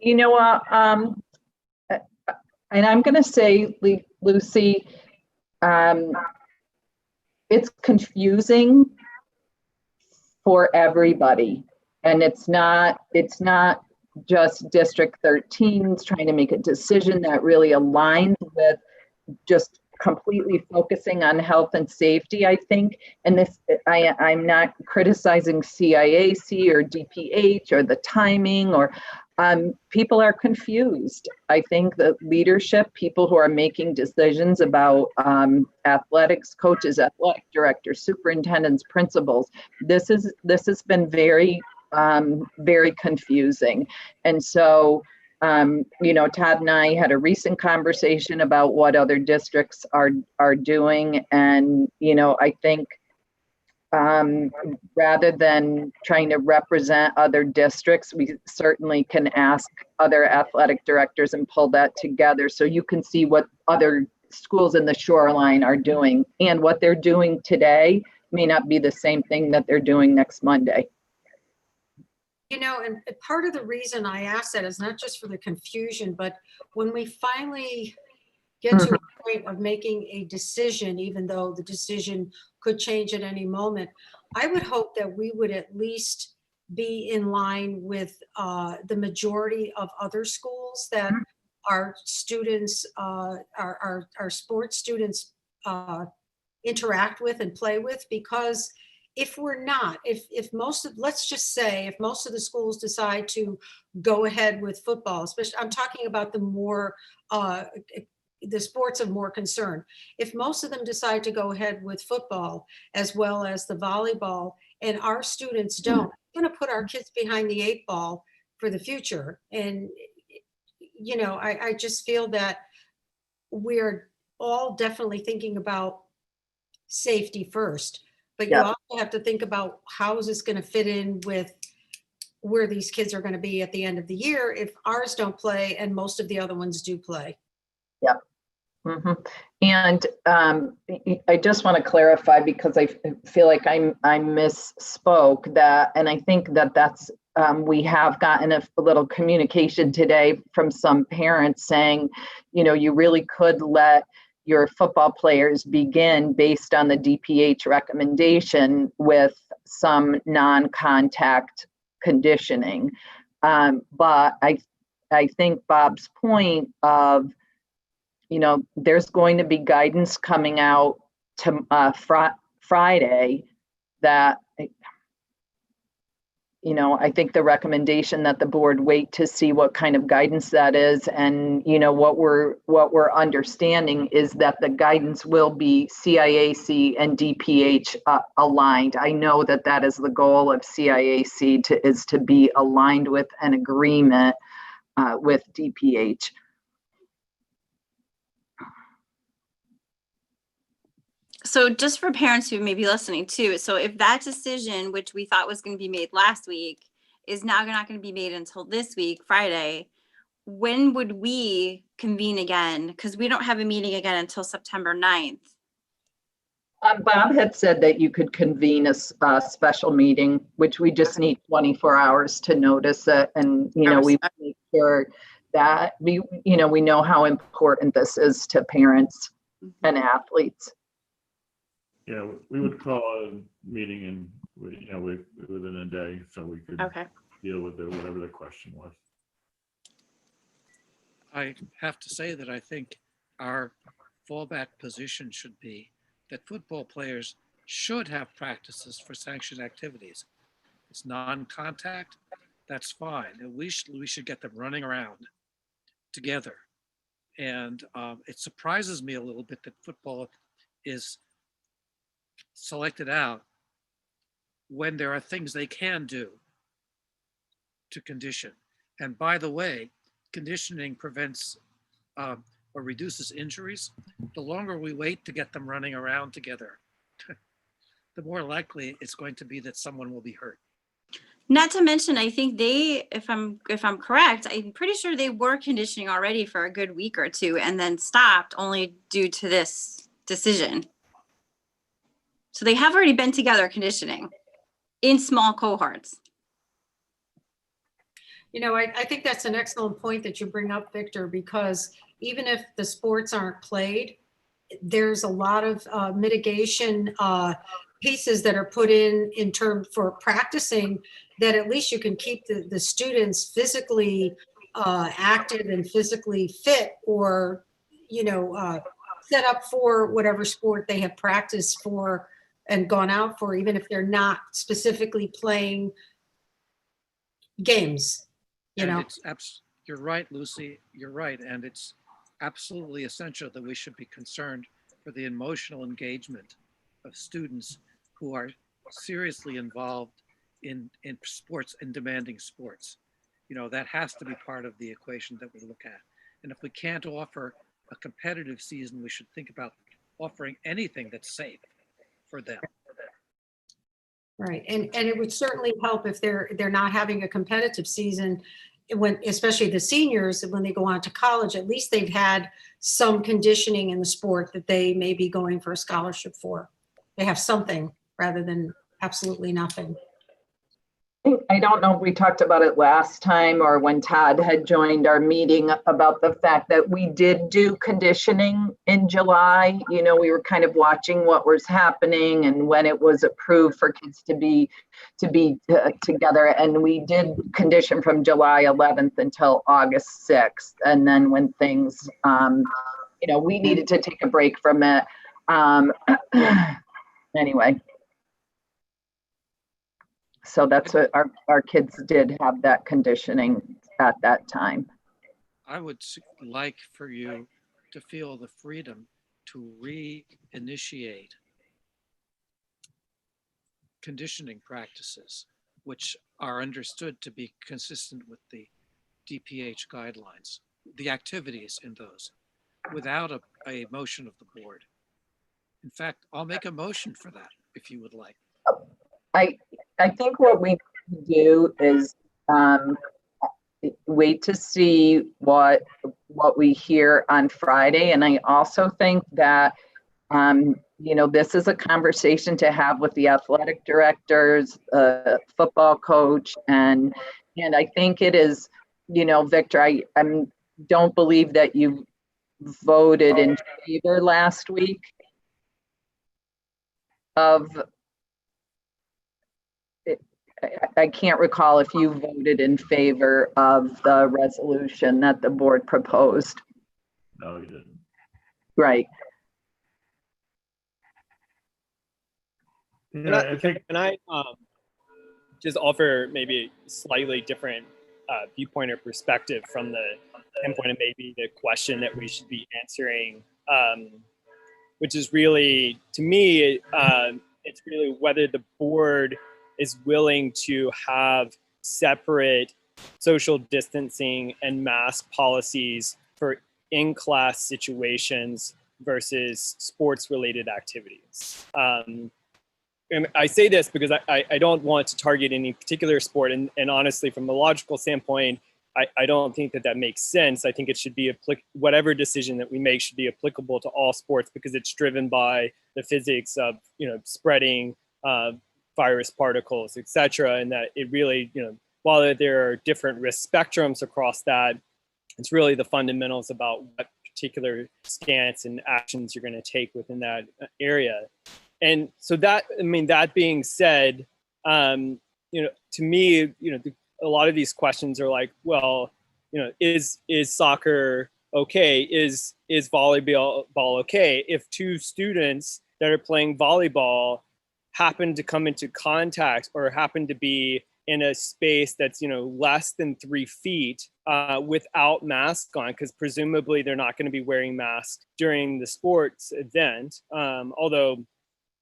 You know what, and I'm gonna say, Lucy, it's confusing for everybody. And it's not just District 13 trying to make a decision that really aligns with just completely focusing on health and safety, I think. And this, I'm not criticizing CIAC or DPH or the timing, or people are confused. I think that leadership, people who are making decisions about athletics, coaches, athletic directors, superintendents, principals, this has been very confusing. And so, Todd and I had a recent conversation about what other districts are doing. And, I think rather than trying to represent other districts, we certainly can ask other athletic directors and pull that together so you can see what other schools in the shoreline are doing. And what they're doing today may not be the same thing that they're doing next Monday. You know, and part of the reason I asked that is not just for the confusion, but when we finally get to a point of making a decision, even though the decision could change at any moment, I would hope that we would at least be in line with the majority of other schools that our students, our sports students interact with and play with. Because if we're not, if most of, let's just say, if most of the schools decide to go ahead with football, especially, I'm talking about the more, the sports of more concern. If most of them decide to go ahead with football as well as the volleyball, and our students don't, we're going to put our kids behind the 8 ball for the future. And, you know, I just feel that we're all definitely thinking about safety first, but you also have to think about how is this going to fit in with where these kids are going to be at the end of the year if ours don't play and most of the other ones do play. Yep. And I just want to clarify, because I feel like I misspoke that, and I think that that's we have gotten a little communication today from some parents saying, you know, you really could let your football players begin based on the DPH recommendation with some non-contact conditioning. But I think Bob's point of, you know, there's going to be guidance coming out to Friday that, you know, I think the recommendation that the board wait to see what kind of guidance that is. And, you know, what we're understanding is that the guidance will be CIAC and DPH aligned. I know that that is the goal of CIAC is to be aligned with an agreement with DPH. So just for parents who may be listening too, so if that decision, which we thought was going to be made last week, is now not going to be made until this week, Friday, when would we convene again? Because we don't have a meeting again until September 9th. Bob had said that you could convene a special meeting, which we just need 24 hours to notice it. And, you know, we make sure that we know how important this is to parents and athletes. Yeah, we would call a meeting and, you know, within a day, so we could deal with it, whatever the question was. I have to say that I think our fallback position should be that football players should have practices for sanctioned activities. It's non-contact, that's fine. And we should get them running around together. And it surprises me a little bit that football is selected out when there are things they can do to condition. And by the way, conditioning prevents or reduces injuries. The longer we wait to get them running around together, the more likely it's going to be that someone will be hurt. Not to mention, I think they, if I'm correct, I'm pretty sure they were conditioning already for a good week or two and then stopped only due to this decision. So they have already been together conditioning in small cohorts. You know, I think that's an excellent point that you bring up, Victor, because even if the sports aren't played, there's a lot of mitigation pieces that are put in terms for practicing that at least you can keep the students physically active and physically fit, or, you know, set up for whatever sport they have practiced for and gone out for, even if they're not specifically playing games, you know. You're right, Lucy, you're right. And it's absolutely essential that we should be concerned for the emotional engagement of students who are seriously involved in sports and demanding sports. You know, that has to be part of the equation that we look at. And if we can't offer a competitive season, we should think about offering anything that's safe for them. Right, and it would certainly help if they're not having a competitive season, when, especially the seniors, when they go on to college, at least they've had some conditioning in the sport that they may be going for a scholarship for. They have something rather than absolutely nothing. I don't know if we talked about it last time or when Todd had joined our meeting about the fact that we did do conditioning in July. You know, we were kind of watching what was happening and when it was approved for kids to be together. And we did condition from July 11th until August 6th. And then when things, you know, we needed to take a break from it. Anyway. So that's what our kids did have that conditioning at that time. I would like for you to feel the freedom to reinitiate conditioning practices, which are understood to be consistent with the DPH guidelines, the activities in those, without a motion of the board. In fact, I'll make a motion for that if you would like. I think what we do is wait to see what we hear on Friday. And I also think that, you know, this is a conversation to have with the athletic directors, football coach. And I think it is, you know, Victor, I don't believe that you voted in favor last week of, I can't recall if you voted in favor of the resolution that the board proposed. No, you didn't. Right. Yeah, I think. Can I just offer maybe a slightly different viewpoint or perspective from the standpoint of maybe the question that we should be answering, which is really, to me, it's really whether the board is willing to have separate social distancing and mask policies for in-class situations versus sports-related activities. And I say this because I don't want to target any particular sport, and honestly, from a logical standpoint, I don't think that makes sense. I think it should be whatever decision that we make should be applicable to all sports because it's driven by the physics of, you know, spreading virus particles, et cetera, and that it really, you know, while there are different risk spectrums across that, it's really the fundamentals about what particular stance and actions you're going to take within that area. And so that, I mean, that being said, you know, to me, you know, a lot of these questions are like, well, you know, is soccer okay? Is volleyball okay? If two students that are playing volleyball happen to come into contact or happen to be in a space that's, you know, less than 3 feet without masks on, because presumably they're not going to be wearing masks during the sports event. Although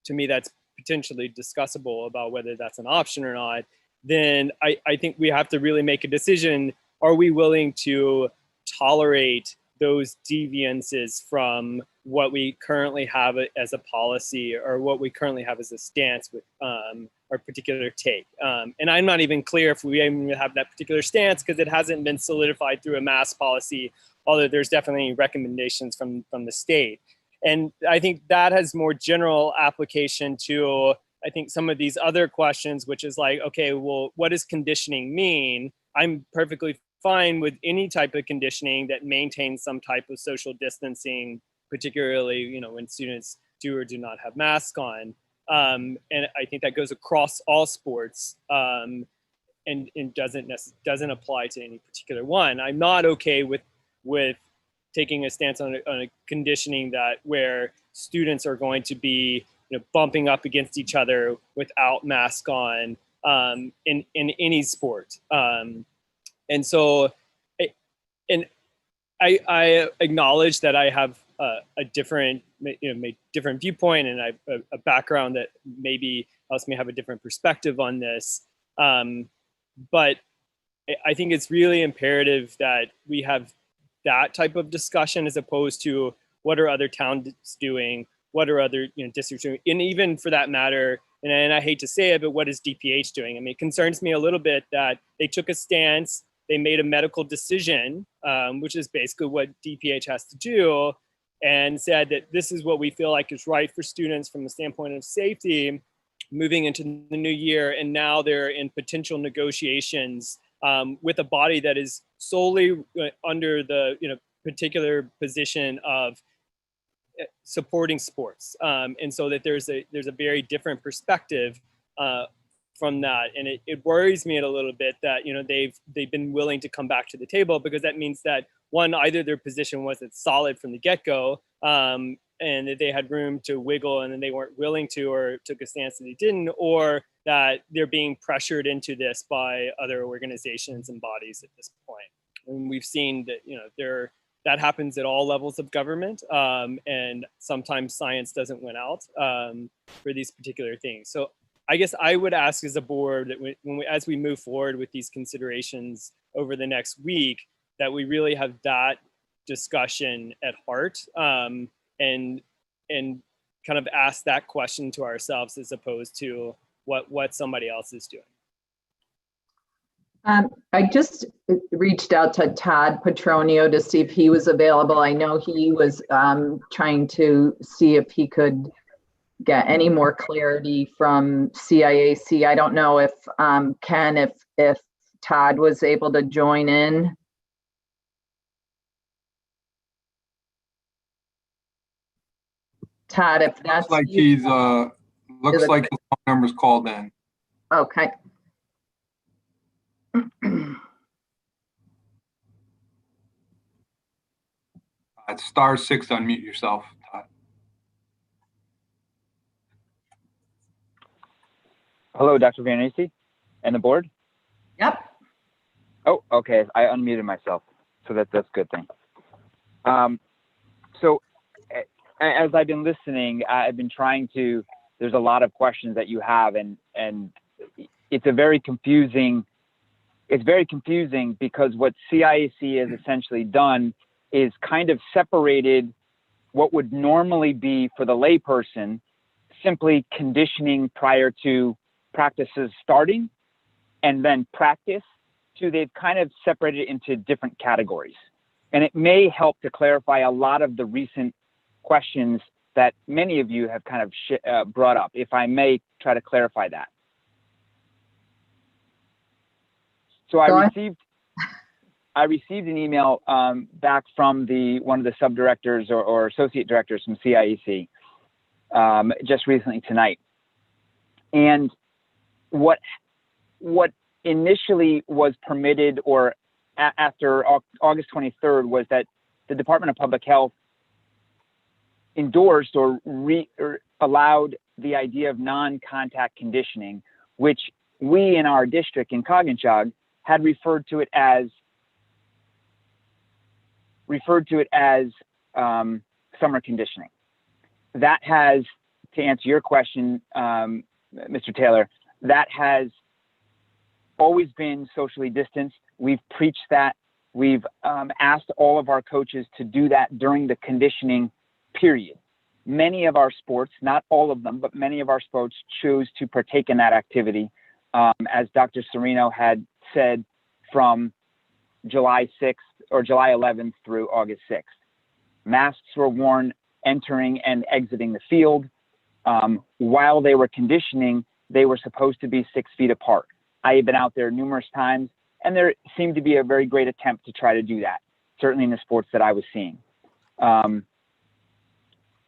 to me, that's potentially discussable about whether that's an option or not. Then I think we have to really make a decision. Are we willing to tolerate those deviances from what we currently have as a policy or what we currently have as a stance with our particular take? And I'm not even clear if we even have that particular stance because it hasn't been solidified through a mask policy, although there's definitely recommendations from the state. And I think that has more general application to, I think, some of these other questions, which is like, okay, well, what does conditioning mean? I'm perfectly fine with any type of conditioning that maintains some type of social distancing, particularly, you know, when students do or do not have masks on. And I think that goes across all sports and doesn't apply to any particular one. I'm not okay with taking a stance on a conditioning that where students are going to be, you know, bumping up against each other without mask on in any sport. And so, I acknowledge that I have a different, you know, different viewpoint, and I have a background that maybe else may have a different perspective on this. But I think it's really imperative that we have that type of discussion as opposed to what are other towns doing, what are other, you know, districts doing, and even for that matter, and I hate to say it, but what is DPH doing? I mean, it concerns me a little bit that they took a stance they made a medical decision, which is basically what DPH has to do, and said that this is what we feel like is right for students from the standpoint of safety moving into the new year. And now they're in potential negotiations with a body that is solely under the particular position of supporting sports, and so that there's a very different perspective from that, and it worries me a little bit that they've been willing to come back to the table, because that means that one, either their position wasn't solid from the get-go, and that they had room to wiggle and then they weren't willing to, or took a stance that they didn't, or that they're being pressured into this by other organizations and bodies at this point. And we've seen that that happens at all levels of government, and sometimes science doesn't win out for these particular things. So I guess I would ask as a board that as we move forward with these considerations over the next week, that we really have that discussion at heart, and kind of ask that question to ourselves as opposed to what somebody else is doing. I just reached out to Todd Petronio to see if he was available. I know he was trying to see if he could get any more clarity from CIAC. I don't know if Ken, if Todd was able to join in. Todd, if that's looks like he's looks like his phone number's called in. Okay. It's *6 to unmute yourself, Todd. Hello, Dr. Vanese and the board? Yep. Oh, okay. I unmuted myself, so that's a good thing. So as I've been listening, I've been trying to, there's a lot of questions that you have, and it's very confusing because what CIAC has essentially done is kind of separated what would normally be for the layperson simply conditioning prior to practices starting and then practice, to they've kind of separated it into different categories. And it may help to clarify a lot of the recent questions that many of you have kind of brought up, if I may try to clarify that. So I received an email back from one of the sub-directors or associate directors from CIAC just recently tonight. And what initially was permitted, or after August 23rd, was that the Department of Public Health endorsed or allowed the idea of non-contact conditioning, which we in our district in Coginchaug had referred to it as summer conditioning. That has, to answer your question, Mr. Taylor, that has always been socially distanced. We've preached that. We've asked all of our coaches to do that during the conditioning period. Many of our sports, not all of them, but many of our sports chose to partake in that activity, as Dr. Serino had said, from July 6th or July 11th through August 6th. Masks were worn entering and exiting the field. While they were conditioning, they were supposed to be 6 feet apart. I have been out there numerous times, and there seemed to be a very great attempt to try to do that, certainly in the sports that I was seeing.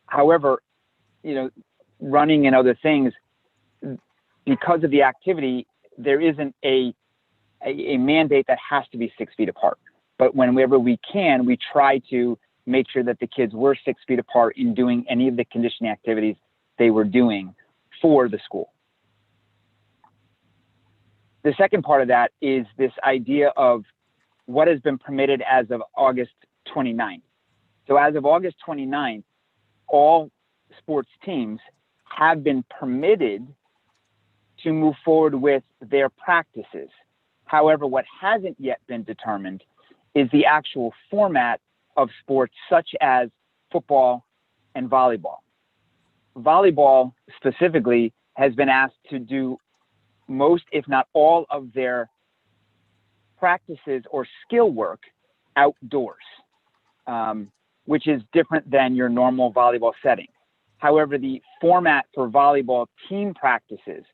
However, running and other things, because of the activity, there isn't a mandate that has to be 6 feet apart. But whenever we can, we try to make sure that the kids were 6 feet apart in doing any of the conditioning activities they were doing for the school. The second part of that is this idea of what has been permitted as of August 29th. So as of August 29th, all sports teams have been permitted to move forward with their practices. However, what hasn't yet been determined is the actual format of sports such as football and volleyball. Volleyball specifically has been asked to do most, if not all, of their practices or skill work outdoors, which is different than your normal volleyball setting. However, the format for volleyball team practices,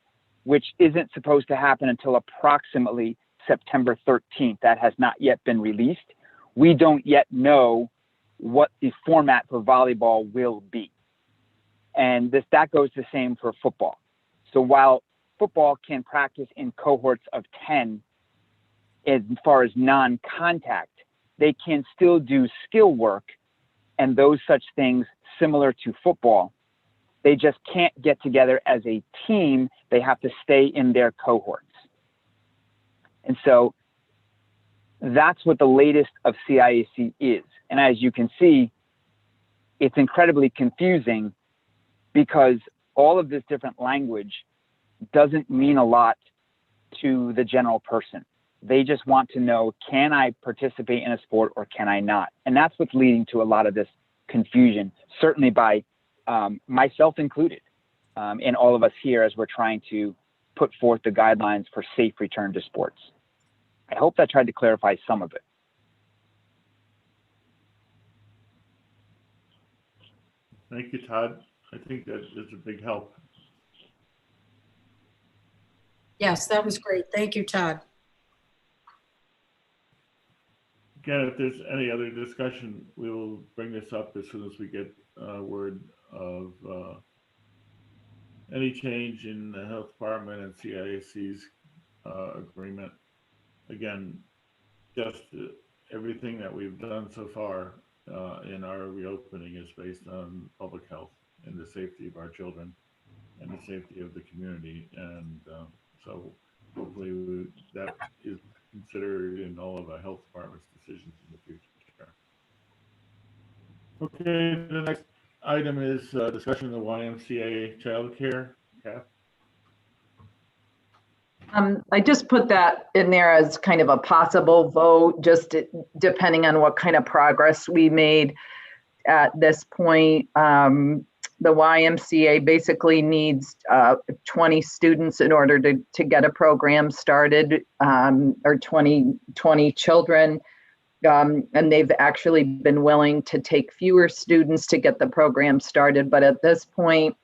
which isn't supposed to happen until approximately September 13th, that has not yet been released. We don't yet know what the format for volleyball will be. And that goes the same for football. So while football can practice in cohorts of 10 as far as non-contact, they can still do skill work and those such things similar to football. They just can't get together as a team. They have to stay in their cohorts. And so that's what the latest of CIAC is. And as you can see, it's incredibly confusing because all of this different language doesn't mean a lot to the general person. They just want to know, can I participate in a sport or can I not? And that's what's leading to a lot of this confusion, certainly by myself included, and all of us here as we're trying to put forth the guidelines for safe return to sports. I hope that tried to clarify some of it. Thank you, Todd. I think that is a big help. Yes, that was great. Thank you, Todd. Again, if there's any other discussion, we will bring this up as soon as we get word of any change in the health department and CIAC's agreement. Again, just everything that we've done so far in our reopening is based on public health and the safety of our children and the safety of the community. And so hopefully that is considered in all of our health department's decisions in the future. Okay, the next item is discussion of the YMCA childcare. Kath? I just put that in there as kind of a possible vote, just depending on what kind of progress we made at this point. The YMCA basically needs 20 students in order to get a program started, or 20 children. And they've actually been willing to take fewer students to get the program started. But at this point,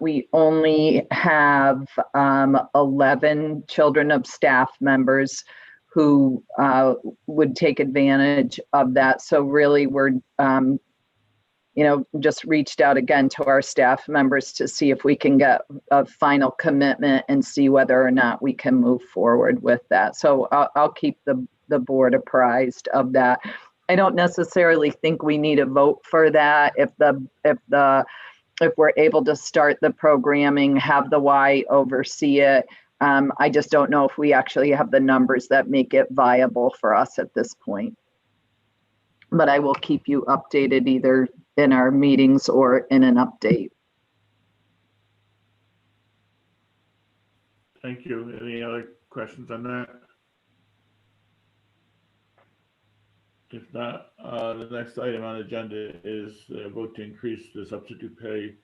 we only have 11 children of staff members who would take advantage of that. So really we're, just reached out again to our staff members to see if we can get a final commitment and see whether or not we can move forward with that. So I'll keep the board apprised of that. I don't necessarily think we need a vote for that. If we're able to start the programming, have the Y oversee it, I just don't know if we actually have the numbers that make it viable for us at this point. But I will keep you updated either in our meetings or in an update. Thank you. Any other questions on that? If not, the next item on the agenda is a vote to increase the substitute pay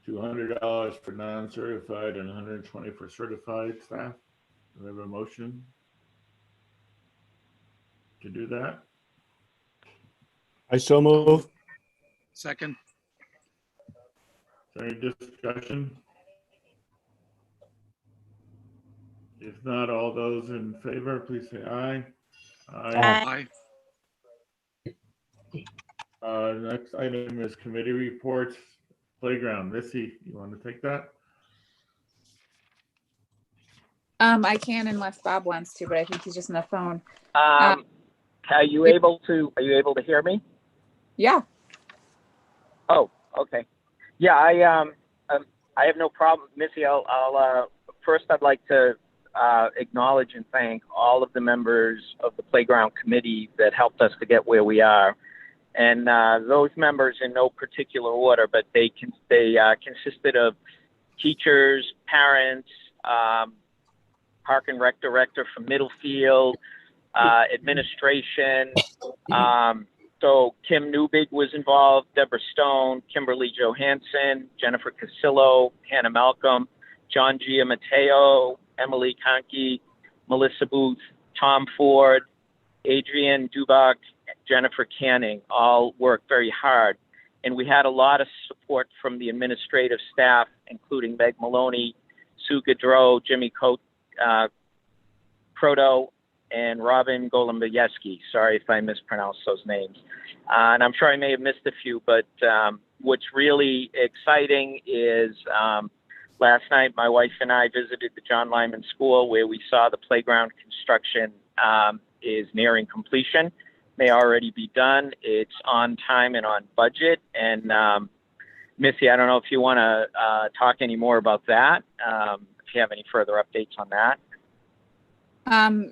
to $100 for non-certified and $120 for certified staff. Do we have a motion to do that? I so move. Second. Is there any discussion? If not, all those in favor, please say aye. Aye. Next item is committee reports. Playground. Missy, you want to take that? I can unless Bob wants to, but I think he's just on the phone. Are you able to hear me? Yeah. Oh, okay. Yeah, I have no problem, Missy. I'll first I'd like to acknowledge and thank all of the members of the playground committee that helped us to get where we are. And those members, in no particular order, but they consisted of teachers, parents, Park and Rec director from Middlefield, administration. So Kim Newbig was involved, Deborah Stone, Kimberly Johansson, Jennifer Casillo, Hannah Malcolm, John Giammatteo, Emily Conkey, Melissa Booth, Tom Ford, Adrian Dubach, Jennifer Canning all worked very hard. And we had a lot of support from the administrative staff, including Meg Maloney, Sue Gaudreau, Jimmy Proto, and Robin Golembayevsky. Sorry if I mispronounced those names. And I'm sure I may have missed a few, but what's really exciting is last night my wife and I visited the John Lyman School, where we saw the playground construction is nearing completion. May already be done. It's on time and on budget. And Missy, I don't know if you want to talk any more about that, if you have any further updates on that.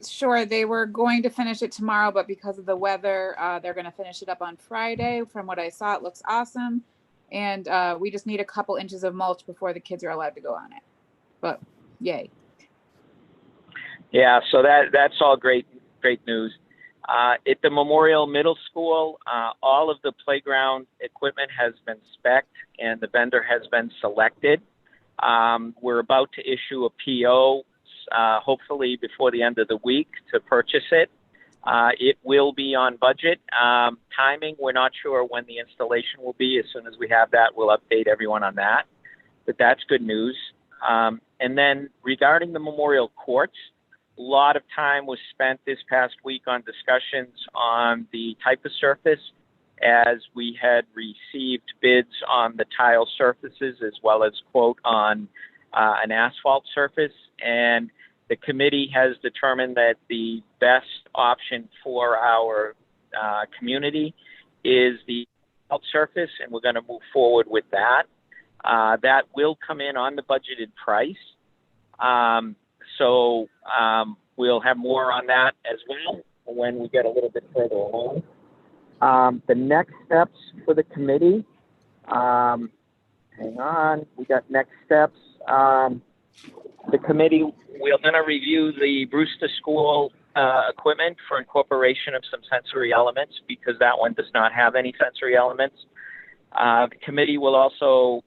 Sure. They were going to finish it tomorrow, but because of the weather, they're going to finish it up on Friday. From what I saw, it looks awesome. And we just need a couple inches of mulch before the kids are allowed to go on it. But yay. Yeah, so that's all great news. At the Memorial Middle School, all of the playground equipment has been spec'd and the vendor has been selected. We're about to issue a PO, hopefully before the end of the week, to purchase it. It will be on budget. Timing, we're not sure when the installation will be. As soon as we have that, we'll update everyone on that. But that's good news. And then regarding the Memorial Courts, a lot of time was spent this past week on discussions on the type of surface, as we had received bids on the tile surfaces as well as quote on an asphalt surface. And the committee has determined that the best option for our community is the asphalt surface, and we're going to move forward with that. That will come in on the budgeted price. So we'll have more on that as well when we get a little bit further along. The next steps for the committee, hang on, we got next steps. The committee, we're going to review the Brewster School equipment for incorporation of some sensory elements, because that one does not have any sensory elements. The committee will also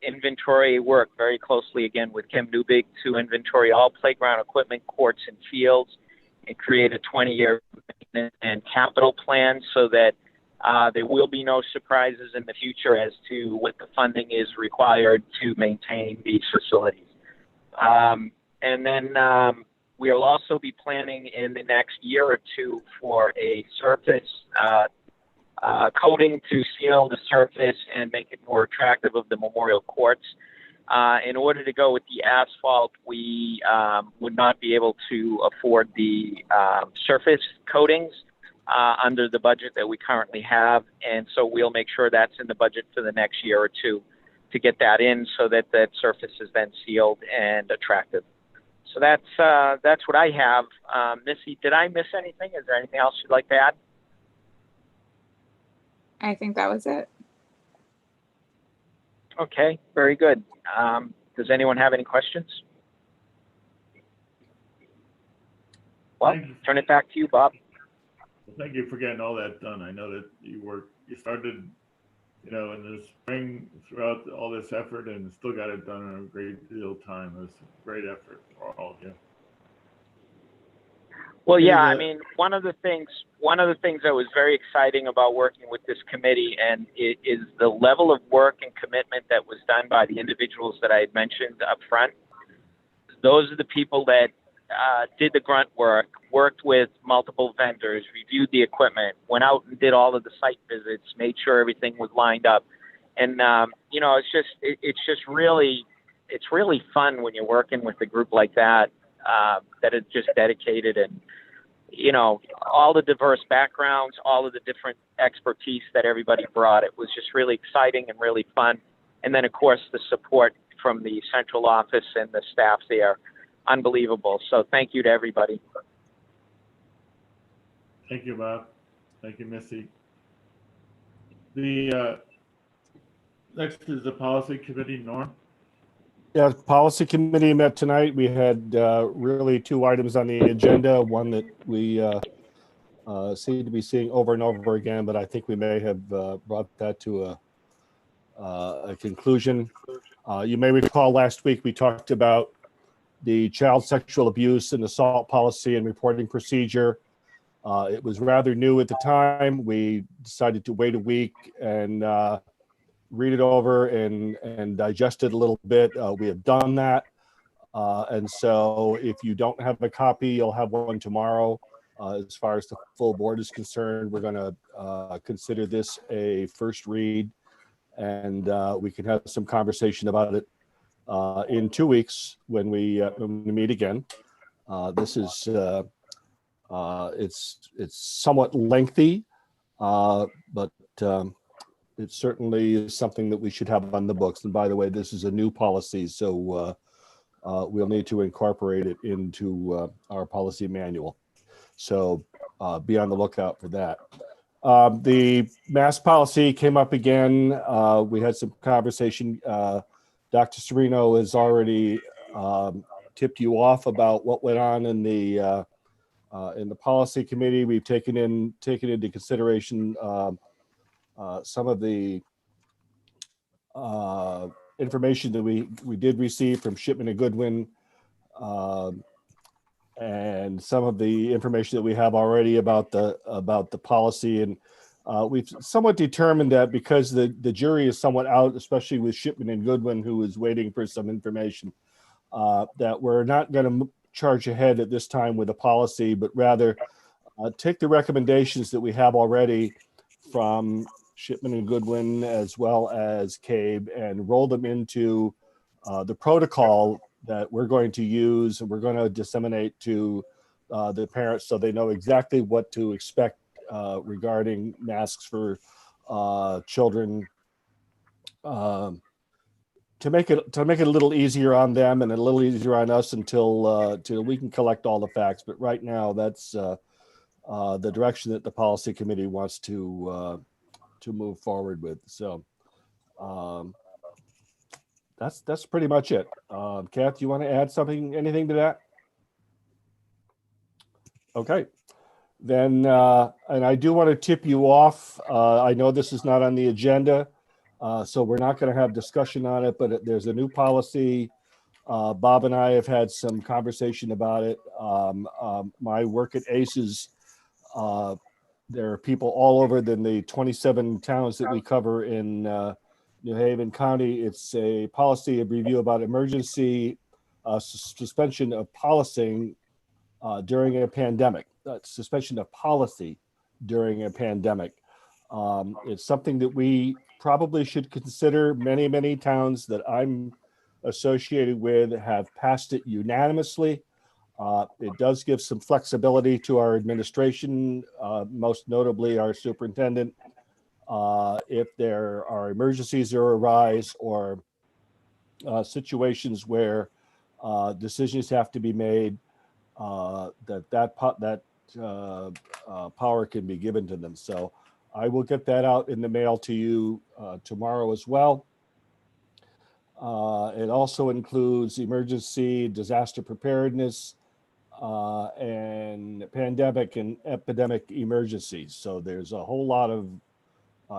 work very closely again with Kim Newbig to inventory all playground equipment, courts, and fields, and create a 20-year maintenance and capital plan so that there will be no surprises in the future as to what the funding is required to maintain these facilities. And then we'll also be planning in the next year or two for a surface coating to seal the surface and make it more attractive of the Memorial Courts. In order to go with the asphalt, we would not be able to afford the surface coatings under the budget that we currently have. And so we'll make sure that's in the budget for the next year or two to get that in so that that surface is then sealed and attractive. So that's what I have. Missy, did I miss anything? Is there anything else you'd like to add? I think that was it. Okay, very good. Does anyone have any questions? Well, turn it back to you, Bob. Well, thank you for getting all that done. I know that you started, in the spring throughout all this effort and still got it done in a great deal of time. It was a great effort for all of you. Well, yeah, I mean, one of the things that was very exciting about working with this committee and is the level of work and commitment that was done by the individuals that I had mentioned up front. Those are the people that did the grunt work, worked with multiple vendors, reviewed the equipment, went out and did all of the site visits, made sure everything was lined up. And, it's really fun when you're working with a group like that, that is just dedicated and, all the diverse backgrounds, all of the different expertise that everybody brought. It was just really exciting and really fun. And then, of course, the support from the central office and the staff there, unbelievable. So thank you to everybody. Thank you, Bob. Thank you, Missy. The next is the policy committee, Norm. Yeah, policy committee met tonight. We had really two items on the agenda. One that we seem to be seeing over and over again, but I think we may have brought that to a conclusion. You may recall last week we talked about the child sexual abuse and assault policy and reporting procedure. It was rather new at the time. We decided to wait a week and read it over and digest it a little bit. We have done that. And so if you don't have a copy, you'll have one tomorrow. As far as the full board is concerned, we're going to consider this a first read, and we can have some conversation about it in 2 weeks when we meet again. This is it's somewhat lengthy, but it certainly is something that we should have on the books. And by the way, this is a new policy, so we'll need to incorporate it into our policy manual. So be on the lookout for that. The mask policy came up again. We had some conversation. Dr. Serino has already tipped you off about what went on in the policy committee. We've taken into consideration some of the information that we did receive from Shipman and Goodwin, and some of the information that we have already about the policy. And we've somewhat determined that because the jury is somewhat out, especially with Shipman and Goodwin, who is waiting for some information, that we're not going to charge ahead at this time with a policy, but rather take the recommendations that we have already from Shipman and Goodwin as well as CABE and roll them into the protocol that we're going to use, and we're going to disseminate to the parents so they know exactly what to expect regarding masks for children, to make it a little easier on them and a little easier on us until we can collect all the facts. But right now, that's the direction that the policy committee wants to move forward with. So that's pretty much it. Kath, you want to add anything to that? Okay. Then, and I do want to tip you off. I know this is not on the agenda, so we're not going to have discussion on it, but there's a new policy. Bob and I have had some conversation about it. My work at ACES, there are people all over the 27 towns that we cover in New Haven County. It's a policy of review about emergency suspension of policy during a pandemic. Suspension of policy during a pandemic. It's something that we probably should consider. Many towns that I'm associated with have passed it unanimously. It does give some flexibility to our administration, most notably our superintendent, if there are emergencies that arise or situations where decisions have to be made, that power can be given to them. So I will get that out in the mail to you tomorrow as well. It also includes emergency, disaster preparedness, and pandemic and epidemic emergencies. So there's a whole lot of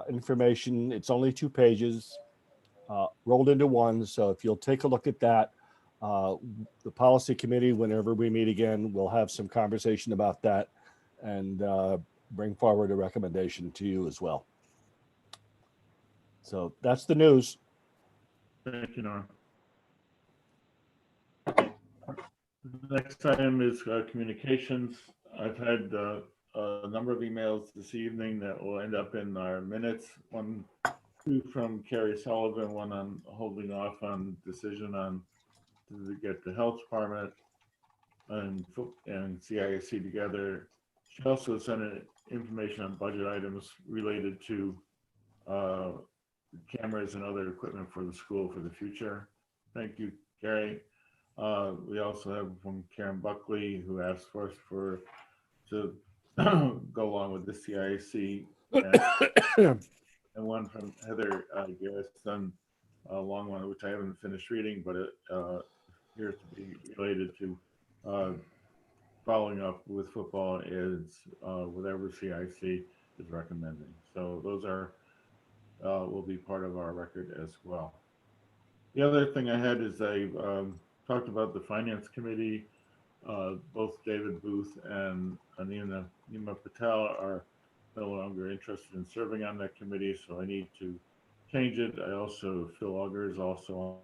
information. It's only 2 pages rolled into one. So if you'll take a look at that, the policy committee, whenever we meet again, we'll have some conversation about that and bring forward a recommendation to you as well. So that's the news. Thank you, Norm. The next item is communications. I've had a number of emails this evening that will end up in our minutes. Two from Carrie Sullivan, one on holding off on decision on to get the health department and CISC together. She also sent information on budget items related to cameras and other equipment for the school for the future. Thank you, Carrie. We also have from Karen Buckley, who asked for us to go along with the CISC, and one from Heather Garrison, a long one, which I haven't finished reading, but it appears to be related to following up with football is whatever CIC is recommending. So those are will be part of our record as well. The other thing I had is I talked about the finance committee. Both David Booth and Anina Nima Patel are no longer interested in serving on that committee, so I need to change it. I also, Phil Auger is also on.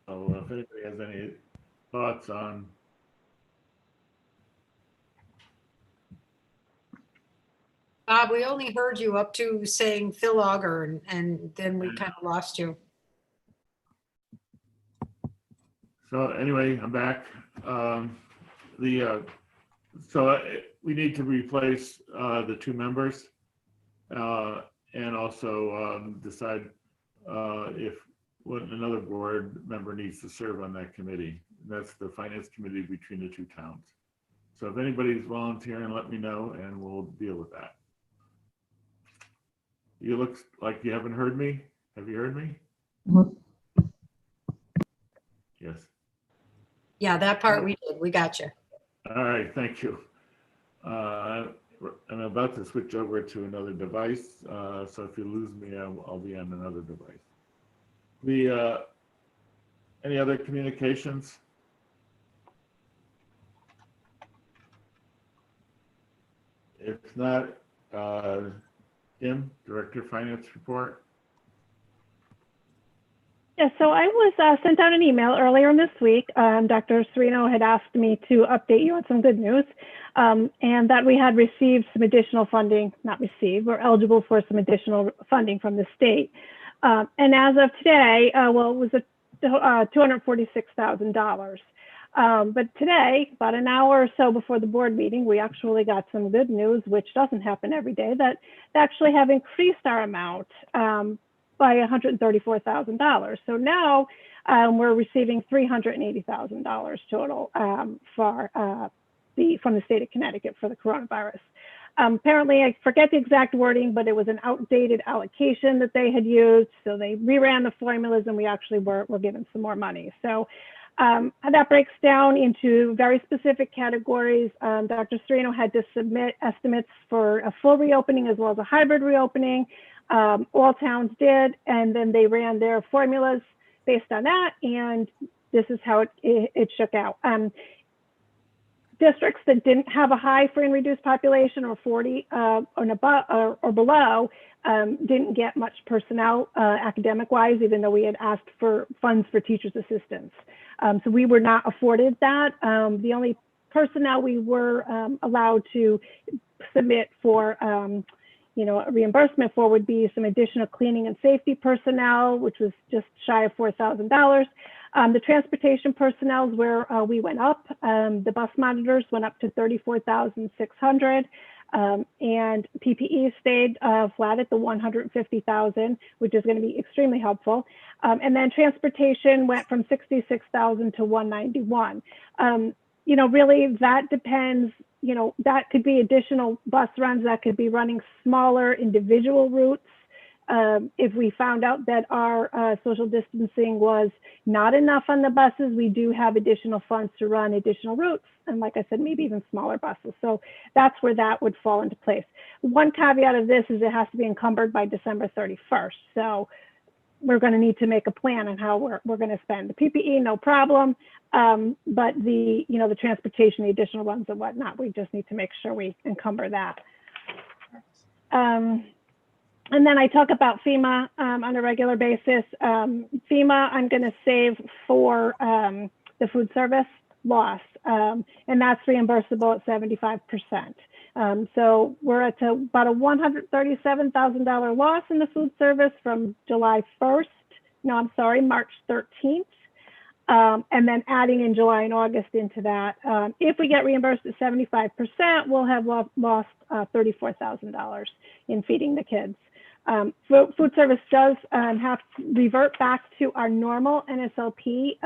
So if anybody has any thoughts on Bob, we only heard you up to saying Phil Auger, and then we kind of lost you. So anyway, I'm back. We need to replace the two members and also decide if another board member needs to serve on that committee. That's the finance committee between the two towns. So if anybody's volunteering, let me know and we'll deal with that. You look like you haven't heard me. Have you heard me? Yes. Yeah, that part we did. We got you. All right, thank you. I'm about to switch over to another device, so if you lose me, I'll be on another device. Any other communications? If not, Kim, Director of Finance report. Yeah, so I was sent out an email earlier in this week. Dr. Serino had asked me to update you on some good news, and that we had received some additional funding, not received, we're eligible for some additional funding from the state. And as of today, well, it was $246,000. But today, about an hour or so before the board meeting, we actually got some good news, which doesn't happen every day, that they actually have increased our amount by $134,000. So now we're receiving $380,000 total from the state of Connecticut for the coronavirus. Apparently, I forget the exact wording, but it was an outdated allocation that they had used. So they reran the formulas and we actually were given some more money. So that breaks down into very specific categories. Dr. Serino had to submit estimates for a full reopening as well as a hybrid reopening. All towns did, and then they ran their formulas based on that, and this is how it shook out. Districts that didn't have a high free and reduced population or 40 or below didn't get much personnel academic-wise, even though we had asked for funds for teachers' assistants. So we were not afforded that. The only personnel we were allowed to submit for a reimbursement for would be some additional cleaning and safety personnel, which was just shy of $4,000. The transportation personnel is where we went up. The bus monitors went up to $34,600, and PPE stayed flat at the $150,000, which is going to be extremely helpful. And then transportation went from $66,000 to $191,000. Really that depends. That could be additional bus runs, that could be running smaller individual routes. If we found out that our social distancing was not enough on the buses, we do have additional funds to run additional routes. And like I said, maybe even smaller buses. So that's where that would fall into place. One caveat of this is it has to be encumbered by December 31st. So we're going to need to make a plan on how we're going to spend the PPE, no problem. But the transportation, the additional runs and whatnot, we just need to make sure we encumber that. And then I talk about FEMA on a regular basis. FEMA, I'm going to save for the food service loss, and that's reimbursable at 75%. So we're at about a $137,000 loss in the food service from March 13th. And then adding in July and August into that. If we get reimbursed at 75%, we'll have lost $34,000 in feeding the kids. Food service does have to revert back to our normal NSLP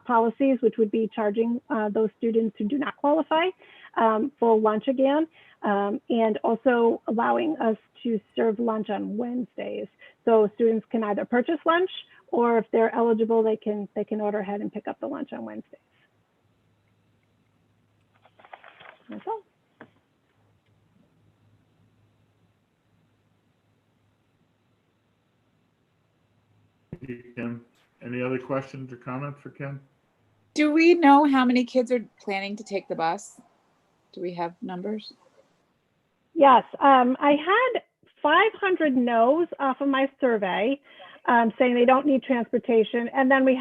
policies, which would be charging those students who do not qualify full lunch again, and also allowing us to serve lunch on Wednesdays. So students can either purchase lunch, or if they're eligible, they can order ahead and pick up the lunch on Wednesdays. That's all. Thank you, Kim. Any other questions or comments for Kim? Do we know how many kids are planning to take the bus? Do we have numbers? Yes, I had 500 no's off of my survey saying they don't need transportation. And then we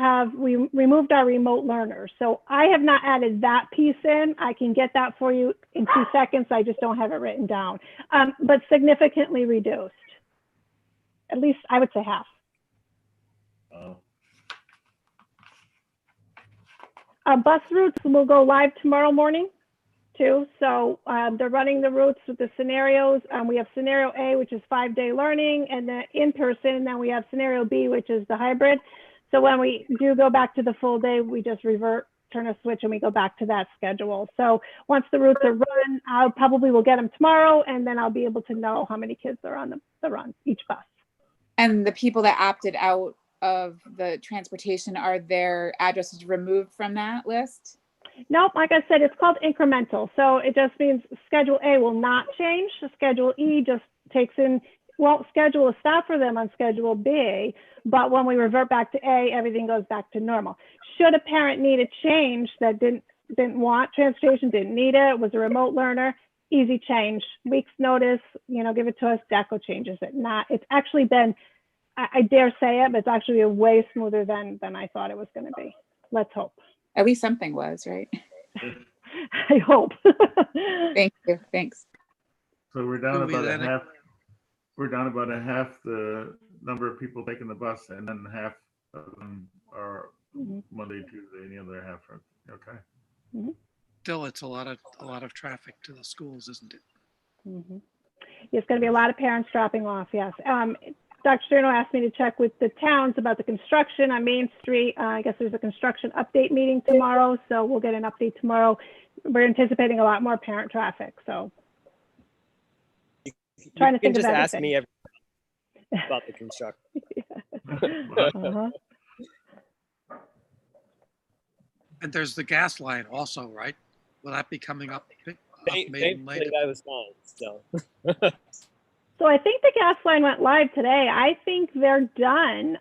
removed our remote learners. So I have not added that piece in. I can get that for you in 2 seconds. I just don't have it written down, but significantly reduced. At least I would say half. Bus routes will go live tomorrow morning too. So they're running the routes with the scenarios. We have scenario A, which is 5-day learning and then in person. And then we have scenario B, which is the hybrid. So when we do go back to the full day, we just turn a switch and we go back to that schedule. So once the routes are run, will get them tomorrow, and then I'll be able to know how many kids are on the run, each bus. And the people that opted out of the transportation, are their addresses removed from that list? Nope, like I said, it's called incremental. So it just means Schedule A will not change. Schedule E just won't schedule a stop for them on Schedule B, but when we revert back to A, everything goes back to normal. Should a parent need a change that didn't want transportation, didn't need it, was a remote learner, easy change, week's notice, give it to us, DECO changes it. It's actually been, I dare say it, but it's actually way smoother than I thought it was going to be. Let's hope. At least something was, right? I hope. Thank you. Thanks. So we're down about a half. We're down about a half the number of people taking the bus, and then half of them are Monday, Tuesday, and the other half are okay. Still, it's a lot of traffic to the schools, isn't it? There's going to be a lot of parents dropping off. Yes. Dr. Sterno asked me to check with the towns about the construction on Main Street. I guess there's a construction update meeting tomorrow, so we'll get an update tomorrow. We're anticipating a lot more parent traffic, so. Trying to think of everything. Just ask me about the construction. And there's the gas line also, right? Will that be coming up? Thankfully, that was fine. So. So I think the gas line went live today. I think they're done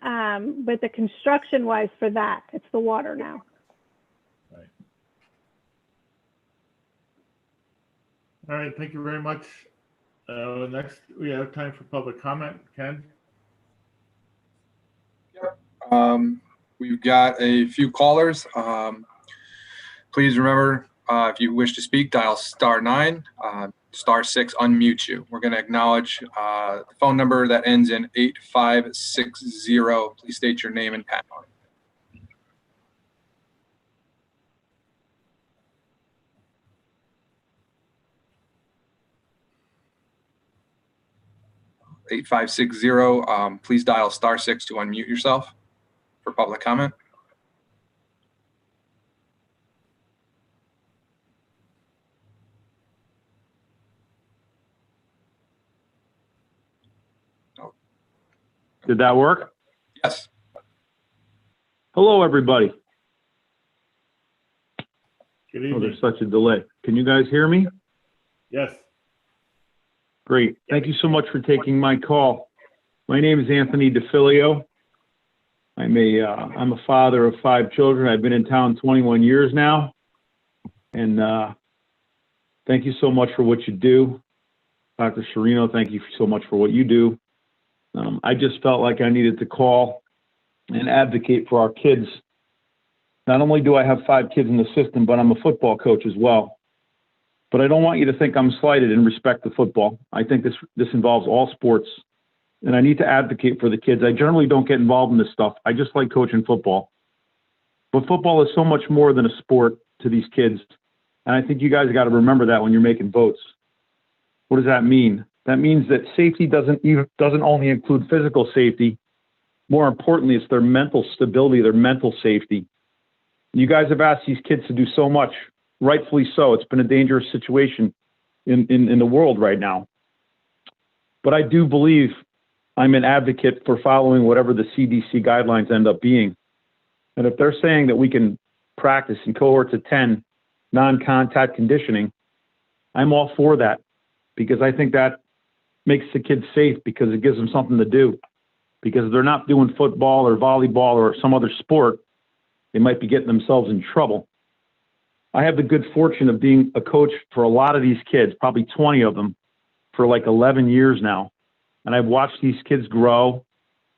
with the construction wise for that. It's the water now. Right. All right. Thank you very much. Next, we have time for public comment. Ken? We've got a few callers. Please remember, if you wish to speak, dial *9. *6 unmute you. We're going to acknowledge the phone number that ends in 8560. Please state your name and pass. Please dial *6 to unmute yourself for public comment. Did that work? Yes. Hello, everybody. Good evening. Oh, there's such a delay. Can you guys hear me? Yes. Great. Thank you so much for taking my call. My name is Anthony DeFilio. I'm a father of 5 children. I've been in town 21 years now. And thank you so much for what you do. Dr. Serino, thank you so much for what you do. I just felt like I needed to call and advocate for our kids. Not only do I have 5 kids in the system, but I'm a football coach as well. But I don't want you to think I'm slighted in respect to football. I think this involves all sports, and I need to advocate for the kids. I generally don't get involved in this stuff. I just like coaching football. But football is so much more than a sport to these kids, and I think you guys got to remember that when you're making votes. What does that mean? That means that safety doesn't only include physical safety. More importantly, it's their mental stability, their mental safety. You guys have asked these kids to do so much, rightfully so. It's been a dangerous situation in the world right now. But I do believe I'm an advocate for following whatever the CDC guidelines end up being. And if they're saying that we can practice in cohorts of 10 non-contact conditioning, I'm all for that, because I think that makes the kids safe, because it gives them something to do. because if they're not doing football or volleyball or some other sport, they might be getting themselves in trouble. I have the good fortune of being a coach for a lot of these kids, probably 20 of them, for like 11 years now. And I've watched these kids grow.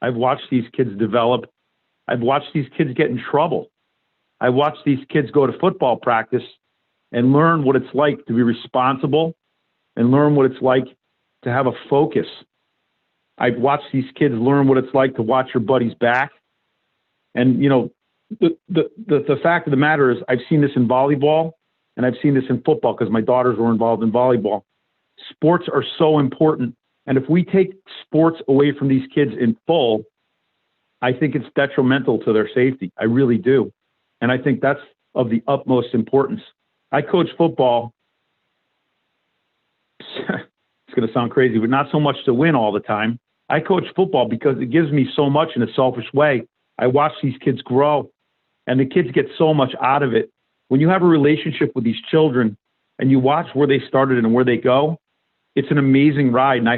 I've watched these kids develop. I've watched these kids get in trouble. I've watched these kids go to football practice and learn what it's like to be responsible and learn what it's like to have a focus. I've watched these kids learn what it's like to watch your buddy's back. And, you know, the fact of the matter is I've seen this in volleyball and I've seen this in football because my daughters were involved in volleyball. Sports are so important. And if we take sports away from these kids in full, I think it's detrimental to their safety. I really do. And I think that's of the utmost importance. I coach football. It's going to sound crazy, but not so much to win all the time. I coach football because it gives me so much in a selfish way. I watch these kids grow, and the kids get so much out of it. When you have a relationship with these children and you watch where they started and where they go, it's an amazing ride. And I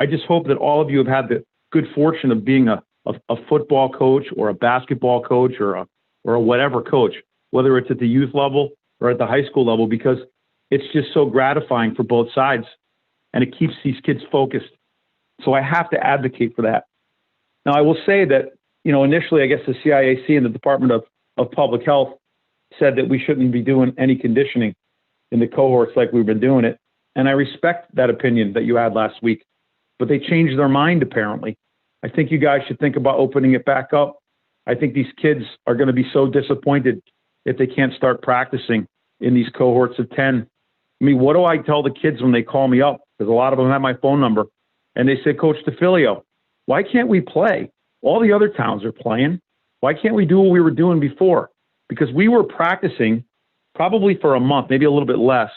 just hope that all of you have had the good fortune of being a football coach or a basketball coach or a whatever coach, whether it's at the youth level or at the high school level, because it's just so gratifying for both sides and it keeps these kids focused. So I have to advocate for that. Now, I will say that, you know, initially, I guess the CIAC and the Department of Public Health said that we shouldn't be doing any conditioning in the cohorts like we've been doing it. And I respect that opinion that you had last week, but they changed their mind, apparently. I think you guys should think about opening it back up. I think these kids are going to be so disappointed if they can't start practicing in these cohorts of 10. I mean, what do I tell the kids when they call me up? Because a lot of them have my phone number. And they say, Coach DeFilio, why can't we play? All the other towns are playing. Why can't we do what we were doing before? Because we were practicing probably for a month, maybe a little bit less.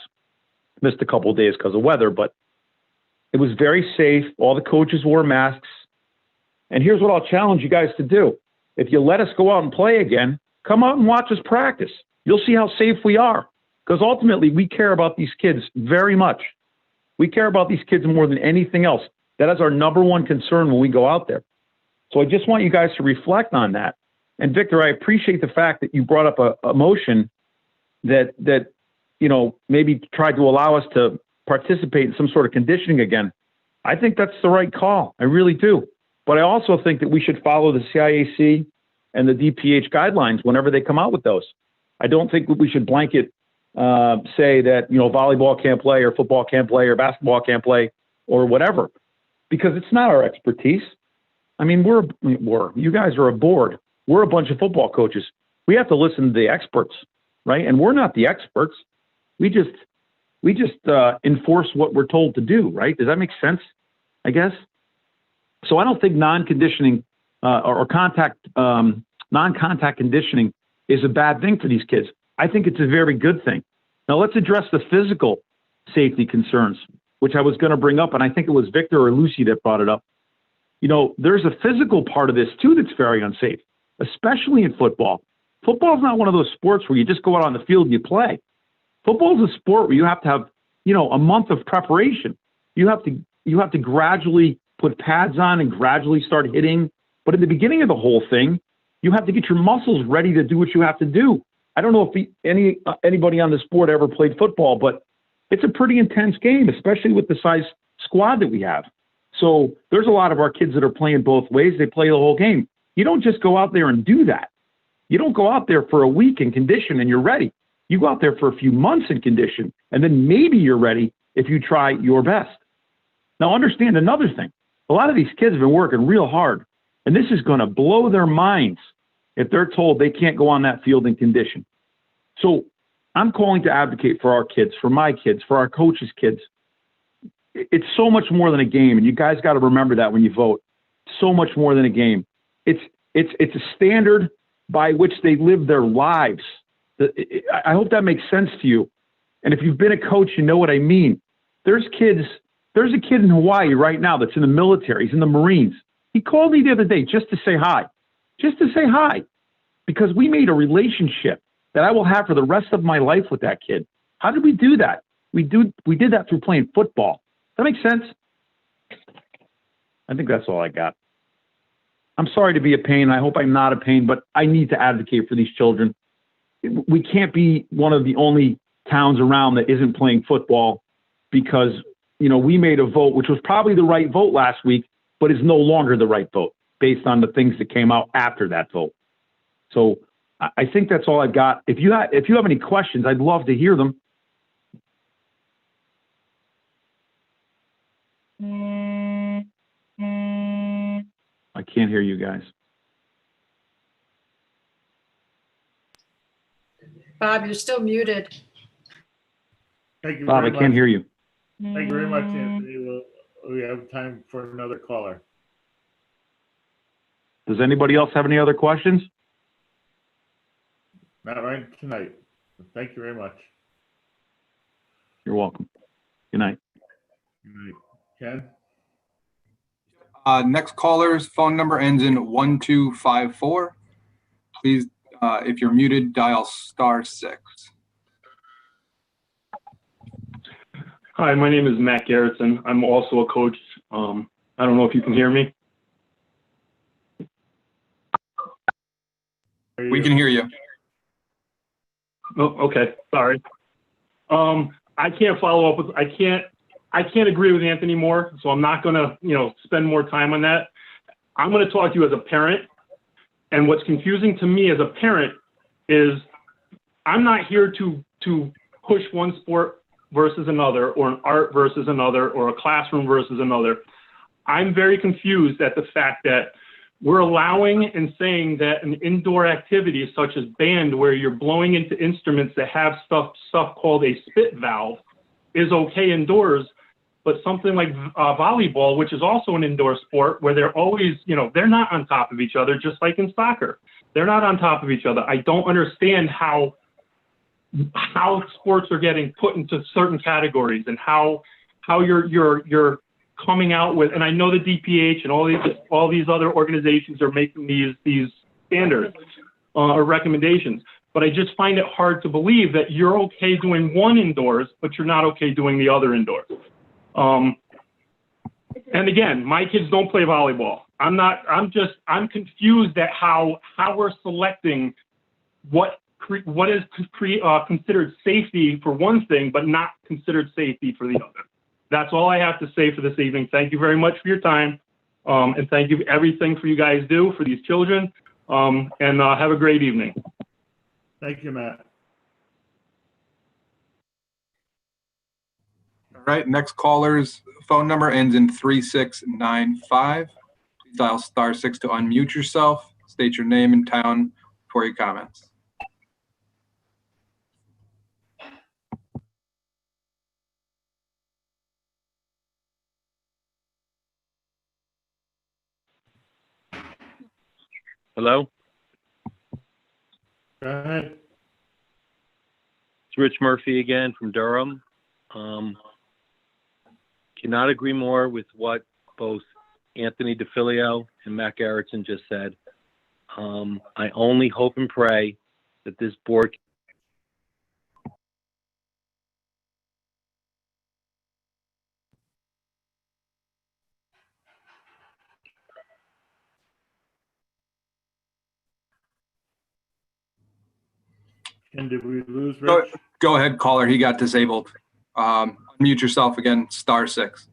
Missed a couple of days because of weather, but it was very safe. All the coaches wore masks. And here's what I'll challenge you guys to do. If you let us go out and play again, come out and watch us practice. You'll see how safe we are. Because ultimately, we care about these kids very much. We care about these kids more than anything else. That is our number one concern when we go out there. So I just want you guys to reflect on that. And Victor, I appreciate the fact that you brought up a motion that you know, maybe tried to allow us to participate in some sort of conditioning again. I think that's the right call. I really do. But I also think that we should follow the CIAC and the DPH guidelines whenever they come out with those. I don't think we should blanket say that, you know, volleyball can't play or football can't play or basketball can't play or whatever, because it's not our expertise. I mean, you guys are a board. We're a bunch of football coaches. We have to listen to the experts, right? And we're not the experts. We just enforce what we're told to do, right? Does that make sense? I guess. So I don't think non-conditioning or non-contact conditioning is a bad thing for these kids. I think it's a very good thing. Now let's address the physical safety concerns, which I was going to bring up, and I think it was Victor or Lucy that brought it up. You know, there's a physical part of this too that's very unsafe, especially in football. Football is not one of those sports where you just go out on the field and you play. Football is a sport where you have to have, you know, a month of preparation. You have to gradually put pads on and gradually start hitting. But at the beginning of the whole thing, you have to get your muscles ready to do what you have to do. I don't know if anybody on this board ever played football, but it's a pretty intense game, especially with the size squad that we have. So there's a lot of our kids that are playing both ways. They play the whole game. You don't just go out there and do that. You don't go out there for a week and condition and you're ready. You go out there for a few months and condition, and then maybe you're ready if you try your best. Now understand another thing. A lot of these kids have been working real hard, and this is going to blow their minds if they're told they can't go on that field and condition. So I'm calling to advocate for our kids, for my kids, for our coaches' kids. It's so much more than a game, and you guys got to remember that when you vote. So much more than a game. It's a standard by which they live their lives. I hope that makes sense to you. And if you've been a coach, you know what I mean. There's a kid in Hawaii right now that's in the military. He's in the Marines. He called me the other day just to say hi. Just to say hi. Because we made a relationship that I will have for the rest of my life with that kid. How did we do that? We did that through playing football. Does that make sense? I think that's all I got. I'm sorry to be a pain. I hope I'm not a pain, but I need to advocate for these children. We can't be one of the only towns around that isn't playing football because, you know, we made a vote, which was probably the right vote last week, but is no longer the right vote based on the things that came out after that vote. So I think that's all I've got. If you have any questions, I'd love to hear them. I can't hear you guys. Bob, you're still muted. Thank you Bob, very I much. can't hear you. Thank you very much, Anthony. We have time for another caller. Does anybody else have any other questions? Not right tonight. Thank you very much. You're welcome. Good night. Good night. Ken? Next caller's phone number ends in 1254. Please, if you're muted, dial *6. Hi, my name is Matt Garrettson. I'm also a coach. I don't know if you can hear me. We can hear you. Oh, okay. Sorry. I can't follow up with, I can't agree with Anthony more, so I'm not going to, spend more time on that. I'm going to talk to you as a parent. And what's confusing to me as a parent is I'm not here to push one sport versus another, or an art versus another, or a classroom versus another. I'm very confused at the fact that we're allowing and saying that an indoor activity such as band, where you're blowing into instruments that have stuff called a spit valve, is okay indoors, but something like volleyball, which is also an indoor sport, where they're always, they're not on top of each other, just like in soccer. They're not on top of each other. I don't understand how sports are getting put into certain categories and how you're coming out with, and I know the DPH and all these other organizations are making these standards or recommendations, but I just find it hard to believe that you're okay doing one indoors, but you're not okay doing the other indoors. And again, my kids don't play volleyball. I'm confused at how we're selecting what is considered safety for one thing, but not considered safety for the other. That's all I have to say for this evening. Thank you very much for your time. And thank you for everything for you guys do for these children. And have a great evening. Thank you, Matt. All right, next caller's phone number ends in 3695. Please dial *6 to unmute yourself. State your name and town for your comments. Hello? Go ahead. It's Rich Murphy again from Durham. Cannot agree more with what both Anthony DeFilio and Matt Garrettson just said. I only hope and pray that this board And did we lose Rich? Go ahead, caller. He got disabled. Unmute yourself again, *6.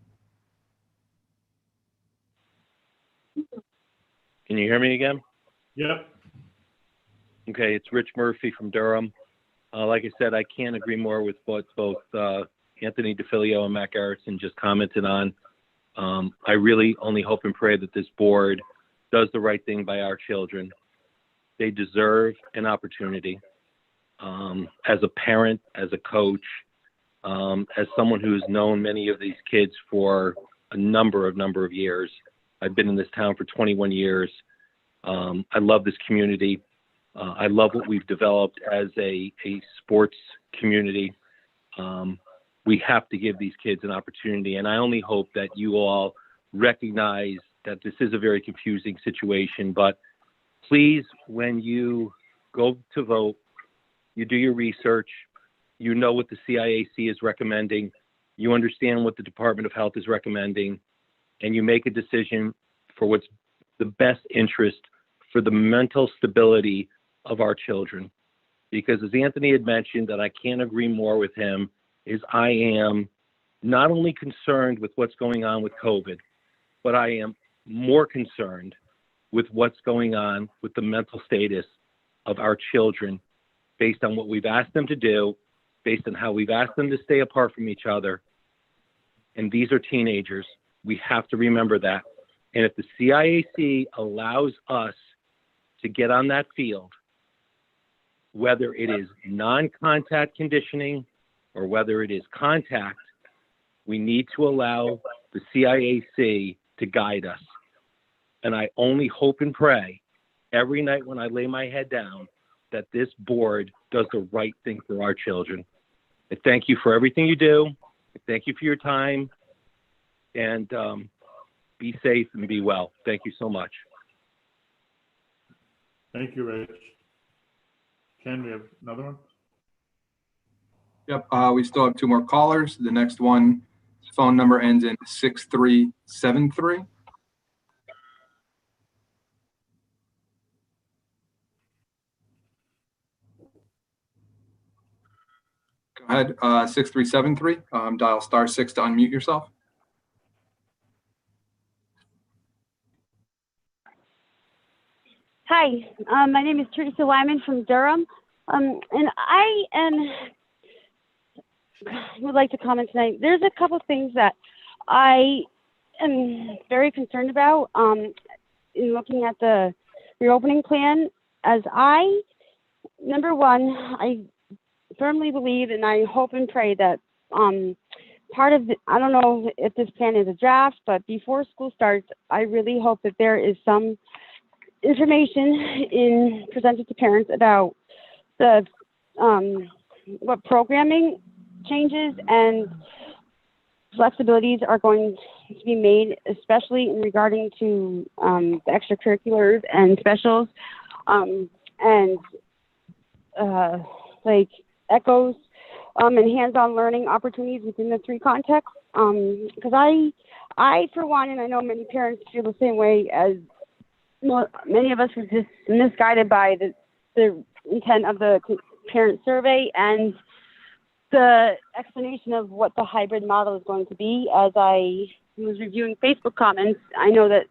Can you hear me again? Yep. Okay, it's Rich Murphy from Durham. Like I said, I can't agree more with what both Anthony DeFilio and Matt Garrettson just commented on. I really only hope and pray that this board does the right thing by our children. They deserve an opportunity. As a parent, as a coach, as someone who's known many of these kids for a number of years. I've been in this town for 21 years. I love this community. I love what we've developed as a sports community. We have to give these kids an opportunity, and I only hope that you all recognize that this is a very confusing situation, but please, when you go to vote, you do your research, you know what the CIAC is recommending, you understand what the Department of Health is recommending, and you make a decision for what's the best interest for the mental stability of our children. Because as Anthony had mentioned, and I can't agree more with him, is I am not only concerned with what's going on with COVID, but I am more concerned with what's going on with the mental status of our children based on what we've asked them to do, based on how we've asked them to stay apart from each other. And these are teenagers. We have to remember that. And if the CIAC allows us to get on that field, whether it is non-contact conditioning or whether it is contact, we need to allow the CIAC to guide us. And I only hope and pray every night when I lay my head down that this board does the right thing for our children. I thank you for everything you do. I thank you for your time. And be safe and be well. Thank you so much. Thank you, Rich. Ken, we have another one? Yep, we still have two more callers. The next one, phone number ends in 6373. Go ahead, 6373. Dial *6 to unmute yourself. Hi, my name is Teresa Lyman from Durham, and I would like to comment tonight. There's a couple things that I am very concerned about in looking at the reopening plan. Number one, I firmly believe and I hope and pray that part of I don't know if this plan is a draft, but before school starts, I really hope that there is some information presented to parents about the what programming changes and flexibilities are going to be made, especially in regarding to the extracurriculars and specials, and like echoes and hands-on learning opportunities within the three contexts. Because I for one, and I know many parents feel the same way as many of us were just misguided by the intent of the parent survey and the explanation of what the hybrid model is going to be. As I was reviewing Facebook comments, I know that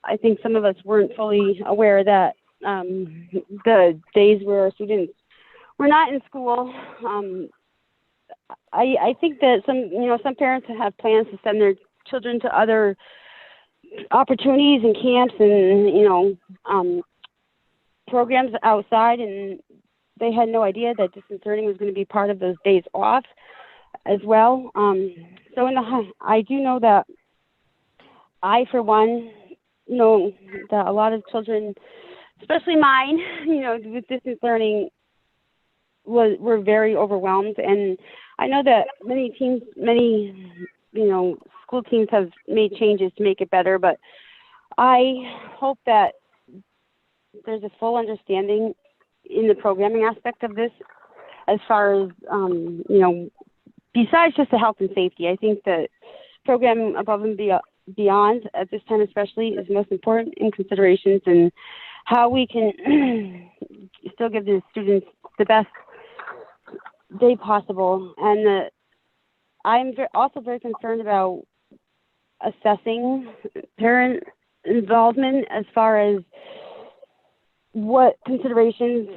I think some of us weren't fully aware that the days where our students were not in school, I think that some parents have plans to send their children to other opportunities and camps and programs outside, and they had no idea that distance learning was going to be part of those days off as well. So I do know that I, for one, know that a lot of children, especially mine, with distance learning were very overwhelmed. And I know that many school teams have made changes to make it better, but I hope that there's a full understanding in the programming aspect of this as far as, besides just the health and safety. I think that programming above and beyond at this time especially is most important in considerations and how we can still give the students the best day possible. And I'm also very concerned about assessing parent involvement as far as what considerations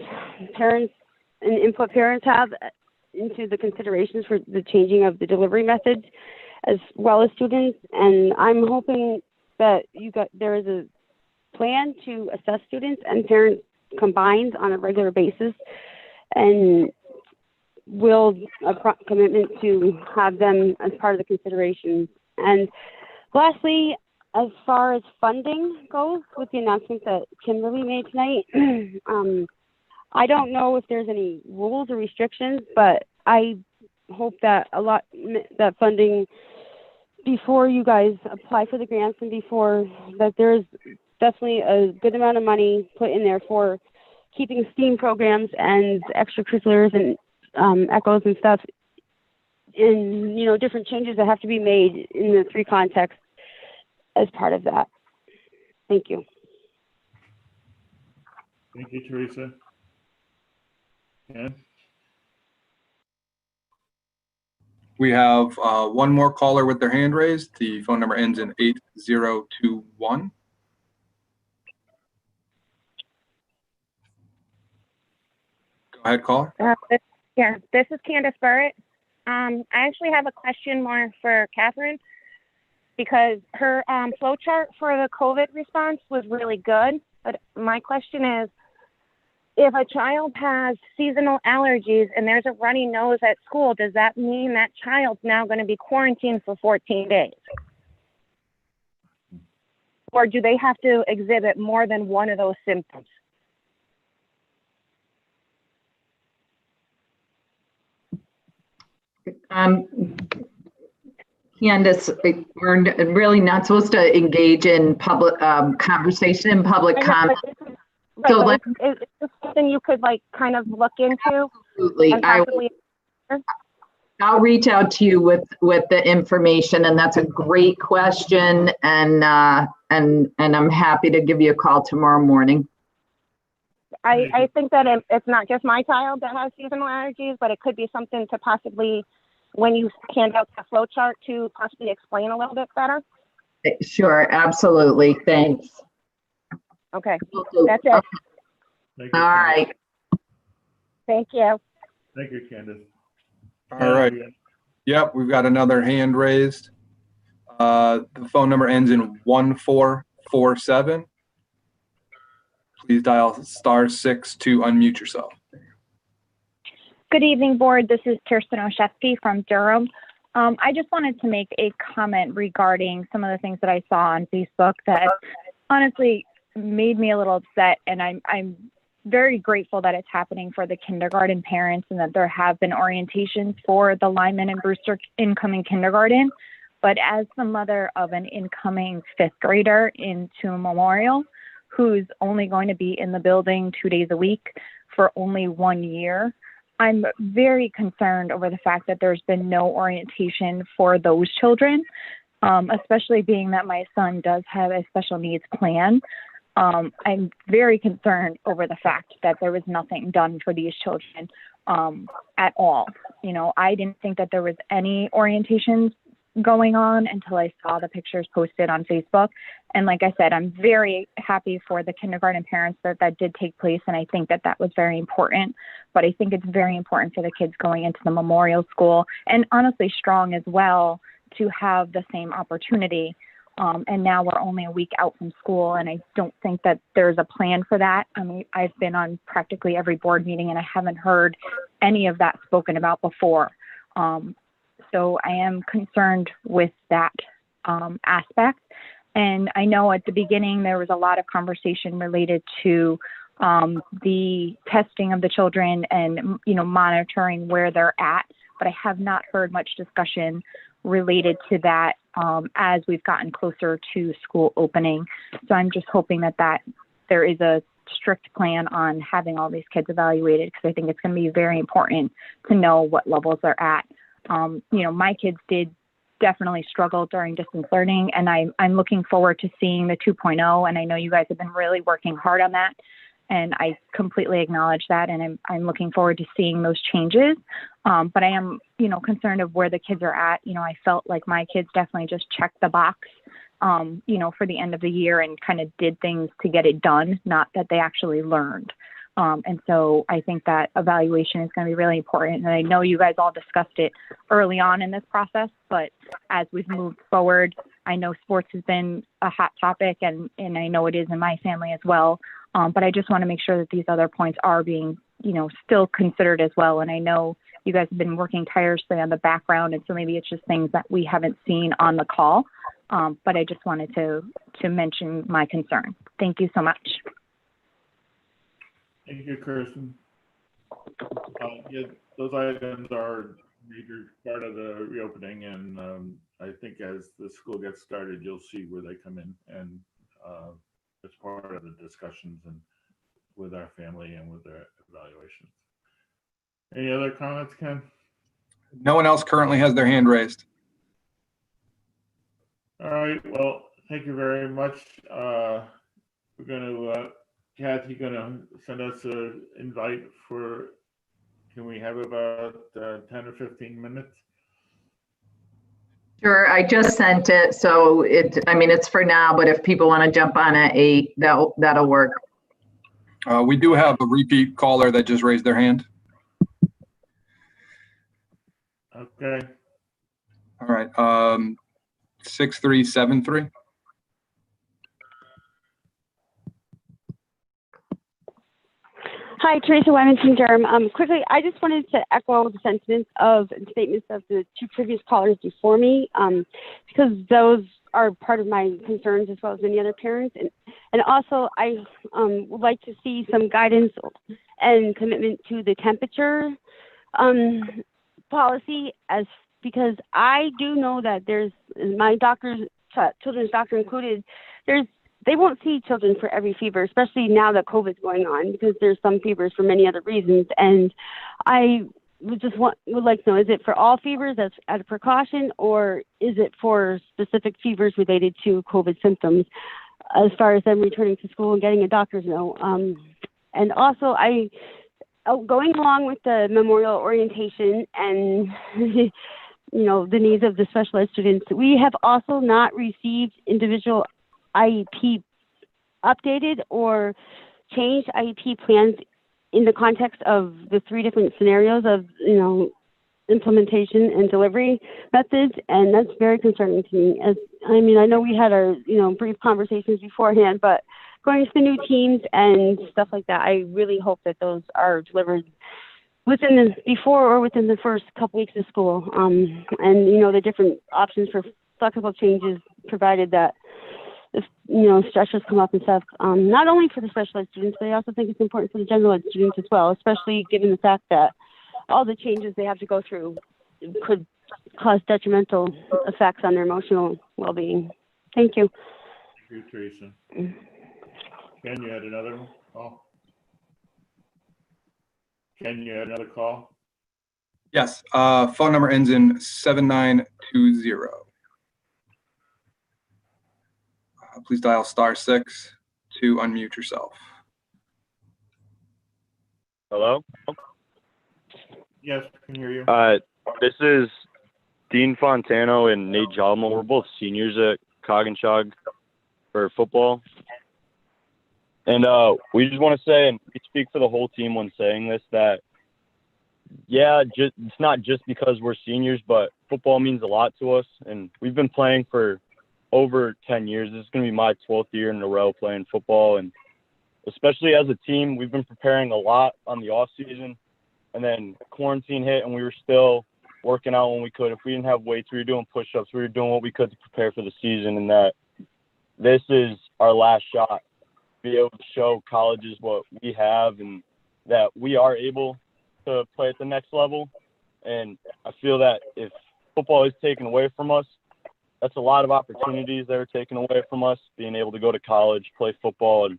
parents and input parents have into the considerations for the changing of the delivery methods as well as students. And I'm hoping that there is a plan to assess students and parents combined on a regular basis and will a commitment to have them as part of the considerations. And lastly, as far as funding goes, with the announcement that Kimberly made tonight, I don't know if there's any rules or restrictions, but I hope that that funding, before you guys apply for the grants and before that, there's definitely a good amount of money put in there for keeping STEAM programs and extracurriculars and echoes and stuff in, different changes that have to be made in the three contexts as part of that. Thank you. Thank you, Teresa. Ken? We have one more caller with their hand raised. The phone number ends in 8021. Go ahead, caller. This is Candace Burrett. I actually have a question more for Catherine, because her flow chart for the COVID response was really good. But my question is, if a child has seasonal allergies and there's a runny nose at school, does that mean that child's now going to be quarantined for 14 days? Or do they have to exhibit more than one of those symptoms? Candace, we're really not supposed to engage in public conversation and public comment. Right, so is this something you could like kind of look into? Absolutely. I'll reach out to you with the information, and that's a great question, and I'm happy to give you a call tomorrow morning. I think that it's not just my child that has seasonal allergies, but it could be something to possibly, when you hand out the flow chart, to possibly explain a little bit better. Sure, absolutely. Thanks. Okay, that's it. Thank you, all right. Thank you. Thank you, Candace. All right. Yep, we've got another hand raised. The phone number ends in 1447. Please dial *6 to unmute yourself. Good evening, board. This is Kirsten Oshetsky from Durham. I just wanted to make a comment regarding some of the things that I saw on Facebook that honestly made me a little upset, and I'm very grateful that it's happening for the kindergarten parents and that there have been orientations for the Lyman and Brewster incoming kindergarten. But as the mother of an incoming 5th grader into Memorial, who's only going to be in the building 2 days a week for only 1 year, I'm very concerned over the fact that there's been no orientation for those children, especially being that my son does have a special needs plan. I'm very concerned over the fact that there was nothing done for these children at all. You know, I didn't think that there was any orientations going on until I saw the pictures posted on Facebook. And like I said, I'm very happy for the kindergarten parents that did take place. And I think that was very important. But I think it's very important for the kids going into the Memorial School, and honestly Strong as well, to have the same opportunity. And now we're only a week out from school, and I don't think that there's a plan for that. I mean, I've been on practically every board meeting, and I haven't heard any of that spoken about before. So I am concerned with that aspect. And I know at the beginning there was a lot of conversation related to the testing of the children and, you know, monitoring where they're at, but I have not heard much discussion related to that as we've gotten closer to school opening. So I'm just hoping that there is a strict plan on having all these kids evaluated, because I think it's going to be very important to know what levels they're at. You know, my kids did definitely struggle during distance learning, and I'm looking forward to seeing the 2.0, and I know you guys have been really working hard on that, and I completely acknowledge that, and I'm looking forward to seeing those changes. But I am, you know, concerned of where the kids are at. You know, I felt like my kids definitely just checked the box, you know, for the end of the year and kind of did things to get it done, not that they actually learned. And so I think that evaluation is going to be really important. And I know you guys all discussed it early on in this process, but as we've moved forward, I know sports has been a hot topic, and I know it is in my family as well. But I just want to make sure that these other points are being, you know, still considered as well. And I know you guys have been working tirelessly on the background, and so maybe it's just things that we haven't seen on the call. But I just wanted to mention my concern. Thank you so much. Thank you, Kirsten. Yeah, those items are a major part of the reopening, and I think as the school gets started, you'll see where they come in, and it's part of the discussions and with our family and with their evaluations. Any other comments, Ken? No one else currently has their hand raised. All right, well, thank you very much. Kathy gonna send us an invite for, can we have about 10 or 15 minutes? Sure, I just sent it, so I mean, it's for now, but if people want to jump on at 8, that'll work. We do have a repeat caller that just raised their hand. Okay. All right, 6373. Hi, Teresa Wyman from Durham. Quickly, I just wanted to echo the sentiments of statements of the two previous callers before me, because those are part of my concerns as well as many other parents. And also, I would like to see some guidance and commitment to the temperature policy, because I do know that there's, my doctor's, children's doctor included, they won't see children for every fever, especially now that COVID's going on, because there's some fevers for many other reasons. And I would like to know, is it for all fevers as a precaution, or is it for specific fevers related to COVID symptoms, as far as them returning to school and getting a doctor's note? And also, going along with the memorial orientation and you know, the needs of the special ed students, we have also not received individual IEP updated or changed IEP plans in the context of the 3 different scenarios of, you know, implementation and delivery methods, and that's very concerning to me. I mean, I know we had our, you know, brief conversations beforehand, but going to the new teams and stuff like that, I really hope that those are delivered before or within the first couple weeks of school. And, you know, the different options for flexible changes, provided that if, you know, stressors come up and stuff, not only for the special ed students, but I also think it's important for the general ed students as well, especially given the fact that all the changes they have to go through could cause detrimental effects on their emotional well-being. Thank you. Thank you, Teresa. Ken, you had another call? Ken, you had another call? Yes, phone number ends in 7920. Please dial *6 to unmute yourself. Hello? Yes, I can hear you. This is Dean Fontano and Nate Jalmo. We're both seniors at Coggins for football. And we just want to say, and we speak for the whole team when saying this, that, yeah, it's not just because we're seniors, but football means a lot to us. And we've been playing for over 10 years. This is going to be my 12th year in a row playing football. And especially as a team, we've been preparing a lot on the off season. And then quarantine hit, and we were still working out when we could. If we didn't have weights, we were doing push-ups. We were doing what we could to prepare for the season, and that this is our last shot to be able to show colleges what we have and that we are able to play at the next level. And I feel that if football is taken away from us, that's a lot of opportunities that are taken away from us, being able to go to college, play football, and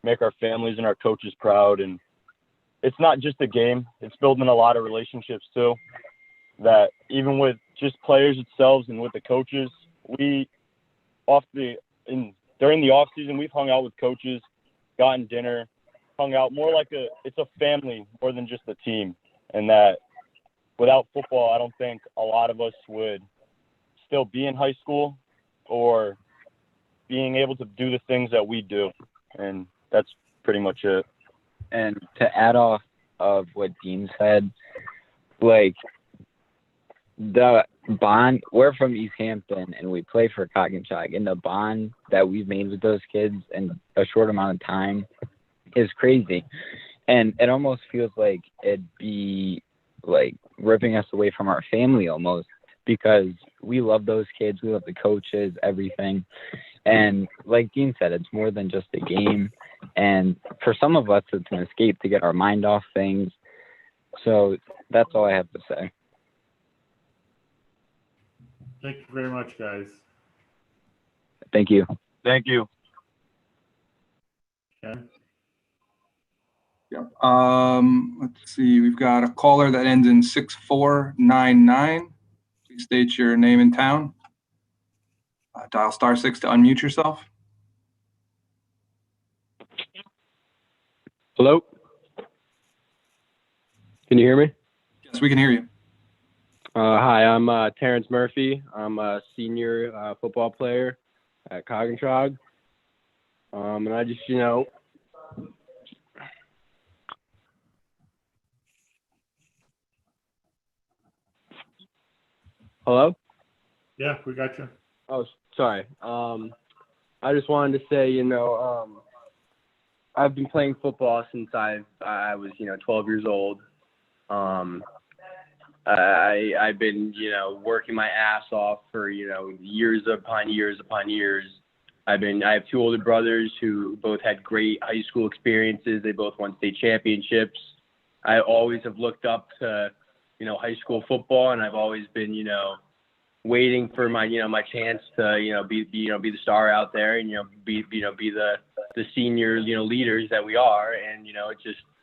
make our families and our coaches proud. And it's not just a game. It's building a lot of relationships too, that even with just players themselves and with the coaches, during the off season, we've hung out with coaches, gotten dinner, hung out more like it's a family more than just a team. And that without football, I don't think a lot of us would still be in high school or being able to do the things that we do. And that's pretty much it. And to add off of what Dean said, like the bond, we're from East Hampton and we play for Coggins, and the bond that we've made with those kids in a short amount of time is crazy. And it almost feels like it'd be like ripping us away from our family almost, because we love those kids, we love the coaches, everything. And like Dean said, it's more than just a game. And for some of us, it's an escape to get our mind off things. So that's all I have to say. Thank you very much, guys. Thank you. Thank you. Ken? Yeah. Let's see. We've got a caller that ends in 6499. Please state your name and town. Dial *6 to unmute yourself. Hello? Can you hear me? Yes, we can hear you. Hi, I'm Terrence Murphy. I'm a senior football player at Coggins. And I just, hello? Yeah, we got you. Oh, sorry. I just wanted to say, I've been playing football since I was, 12 years old. I've been, working my ass off for, years upon years upon years. I have two older brothers who both had great high school experiences. They both won state championships. I always have looked up to, high school football, and I've always been, waiting for my, my chance to, be the star out there and, be the senior, leaders that we are. And,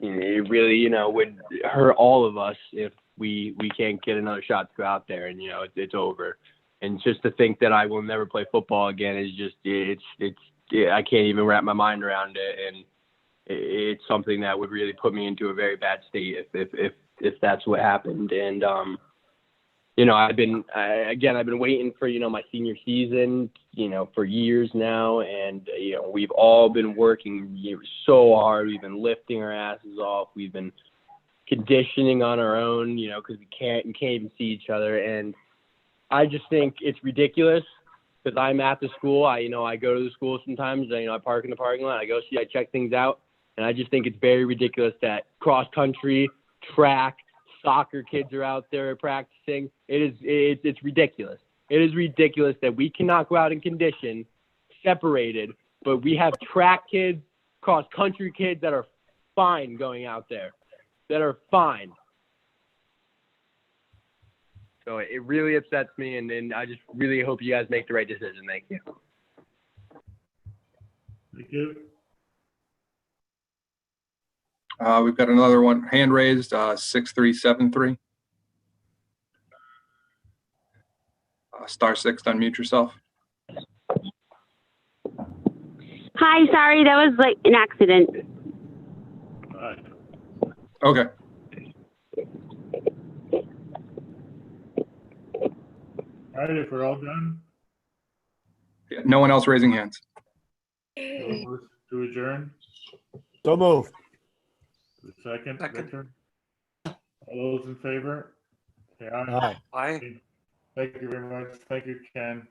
it really, would hurt all of us if we can't get another shot to go out there and, it's over. And just to think that I will never play football again is just, I can't even wrap my mind around it. And it's something that would really put me into a very bad state if that's what happened. And, I've been waiting for, my senior season, for years now. And, we've all been working so hard. We've been lifting our asses off. We've been conditioning on our own, because we can't even see each other. And I just think it's ridiculous because I'm at the school. I go to the school sometimes. I park in the parking lot. I check things out. And I just think it's very ridiculous that cross country, track, soccer kids are out there practicing. It's ridiculous. It is ridiculous that we cannot go out and condition separated, but we have track kids, cross country kids that are fine going out there, that are fine. So it really upsets me, and I just really hope you guys make the right decision. Thank you. Thank you. We've got another one, hand raised, 6373. *6 to unmute yourself. Hi, sorry, that was like an accident. All right. Okay. All right, if we're all done, Yeah, no one else raising hands. to adjourn. So moved. The second. Victor? All those in favor? Say aye. Aye. Aye. Thank you very much. Thank you, Ken.